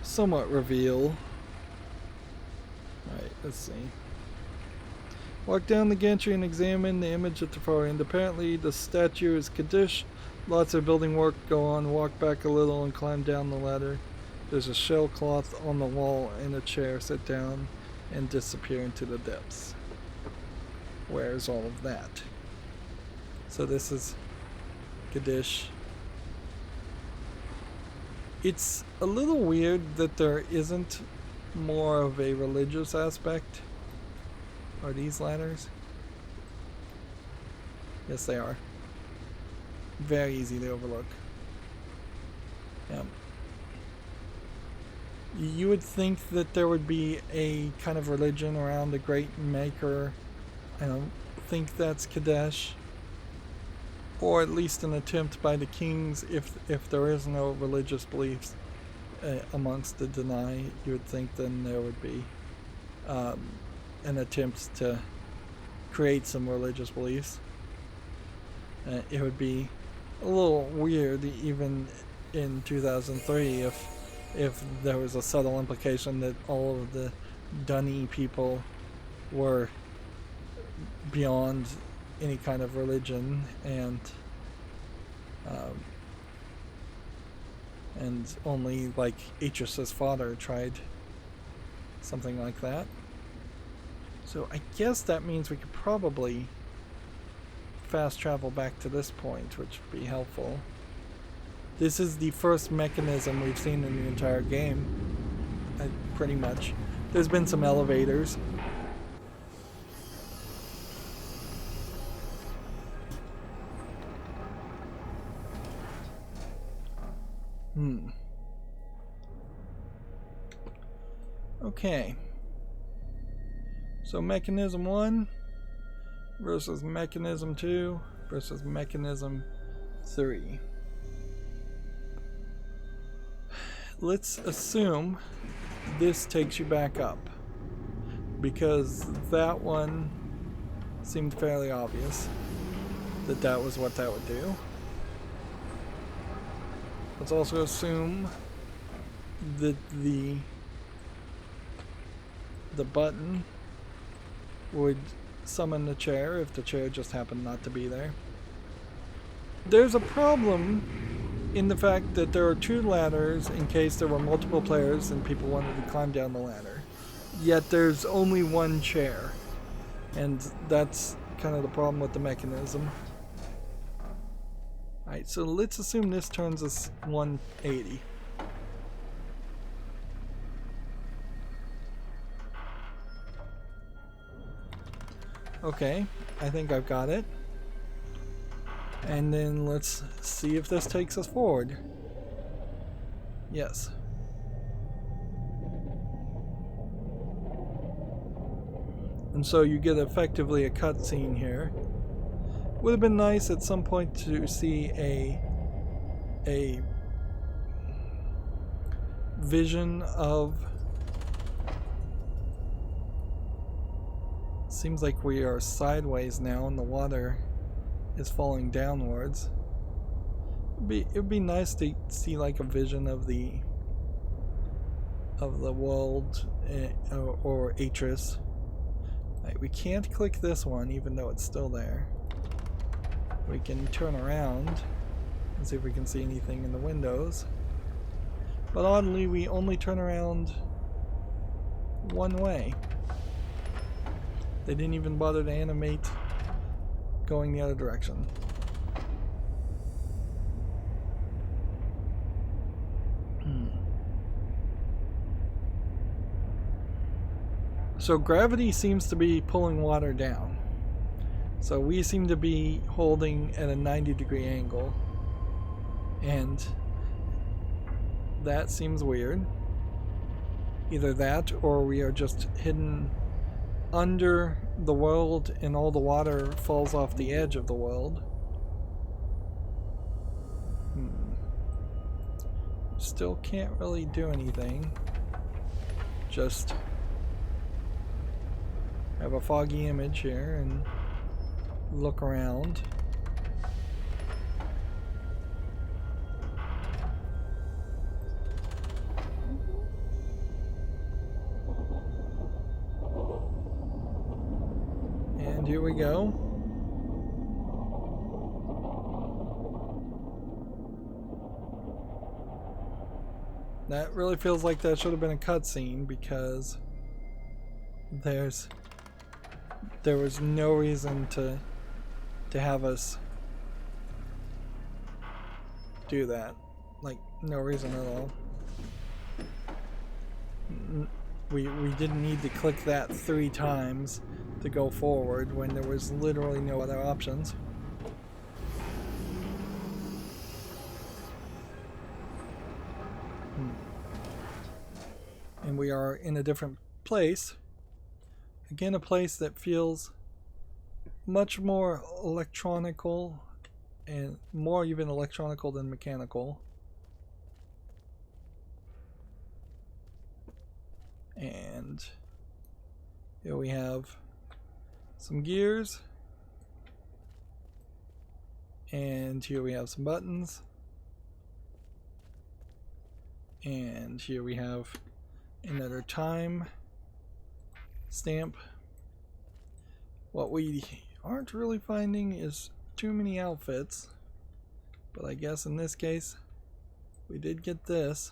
somewhat reveal. Alright, let's see. Walk down the gantry and examine the image at the far end. Apparently the statue is Kaddish. Lots of building work go on. Walk back a little and climb down the ladder. There's a shell cloth on the wall and a chair. Sit down and disappear into the depths. Where's all of that? So this is Kaddish. It's a little weird that there isn't more of a religious aspect. Are these ladders? Yes, they are. Very easy to overlook. Yeah. You would think that there would be a kind of religion around the great maker. I don't think that's Kadesh. Or at least an attempt by the kings, if there is no religious beliefs amongst the Deny, you would think then there would be an attempt to create some religious beliefs. It would be a little weird even in 2003 if there was a subtle implication that all of the Dunny people were beyond any kind of religion and only like Atrus's father tried something like that. So I guess that means we could probably fast travel back to this point, which would be helpful. This is the first mechanism we've seen in the entire game, pretty much. There's been some elevators. Okay. So mechanism 1 versus mechanism 2 versus mechanism 3. Let's assume this takes you back up, because that one seemed fairly obvious that that was what that would do. Let's also assume that the button would summon the chair if the chair just happened not to be there. There's a problem in the fact that there are 2 ladders in case there were multiple players and people wanted to climb down the ladder. Yet there's only 1 chair. And that's kind of the problem with the mechanism. Alright, so let's assume this turns us 180. Okay, I think I've got it. And then let's see if this takes us forward. Yes. And so you get effectively a cutscene here. Would have been nice at some point to see a vision of... Seems like we are sideways now and the water is falling downwards. It'd be nice to see like a vision of the world or Atrus. Right, we can't click this one even though it's still there. We can turn around and see if we can see anything in the windows. But oddly, we only turn around one way. They didn't even bother to animate going the other direction. So gravity seems to be pulling water down. So we seem to be holding at a 90-degree angle. And that seems weird. Either that or we are just hidden under the world and all the water falls off the edge of the world. Still can't really do anything. Just have a foggy image here and look around. And here we go. That really feels like that should have been a cutscene because there was no reason to have us do that. Like, no reason at all. We didn't need to click that 3 times to go forward when there was literally no other options. And we are in a different place. Again, a place that feels much more electronical and more even electronical than mechanical. And here we have some gears. And here we have some buttons. And here we have another time stamp. What we aren't really finding is too many outfits, but I guess in this case we did get this.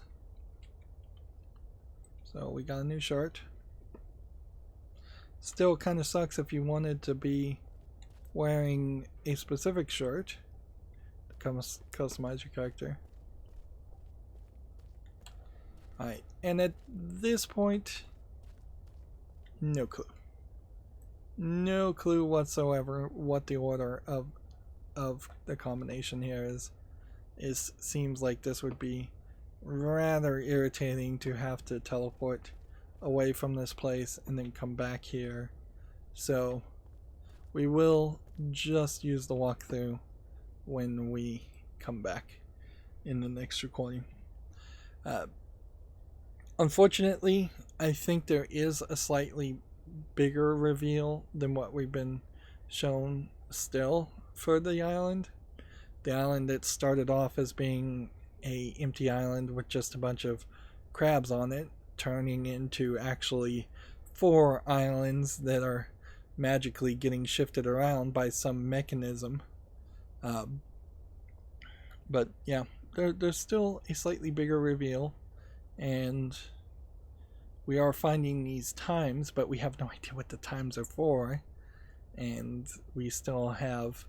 So we got a new shirt. Still kind of sucks if you wanted to be wearing a specific shirt to customize your character. Alright, and at this point, no clue. No clue whatsoever what the order of the combination here is. Seems like this would be rather irritating to have to teleport away from this place and then come back here. So we will just use the walkthrough when we come back in the next recording. Unfortunately, I think there is a slightly bigger reveal than what we've been shown still for the island. The island that started off as being a empty island with just a bunch of crabs on it, turning into actually 4 islands that are magically getting shifted around by some mechanism. But yeah, there's still a slightly bigger reveal. And we are finding these times, but we have no idea what the times are for. And we still have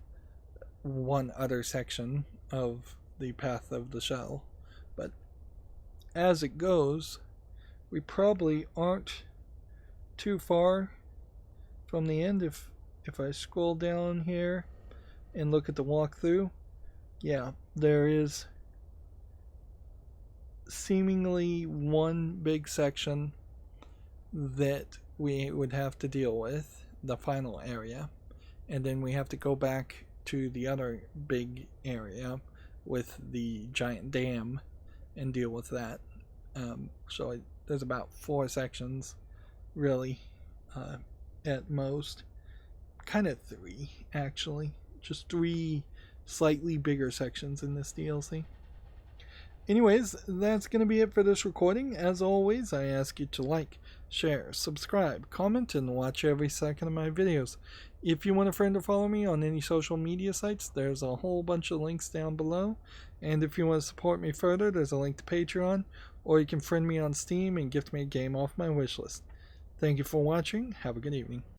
one other section of the path of the shell. But as it goes, we probably aren't too far from the end. If I scroll down here and look at the walkthrough, yeah, there is seemingly one big section that we would have to deal with, the final area, and then we have to go back to the other big area with the giant dam and deal with that. So there's about 4 sections, really, at most. Kind of 3, actually. Just 3 slightly bigger sections in this DLC. Anyways, that's going to be it for this recording. As always, I ask you to like, share, subscribe, comment, and watch every second of my videos. If you want a friend to follow me on any social media sites, there's a whole bunch of links down below. And if you want to support me further, there's a link to Patreon, or you can friend me on Steam and gift me a game off my wishlist. Thank you for watching. Have a good evening.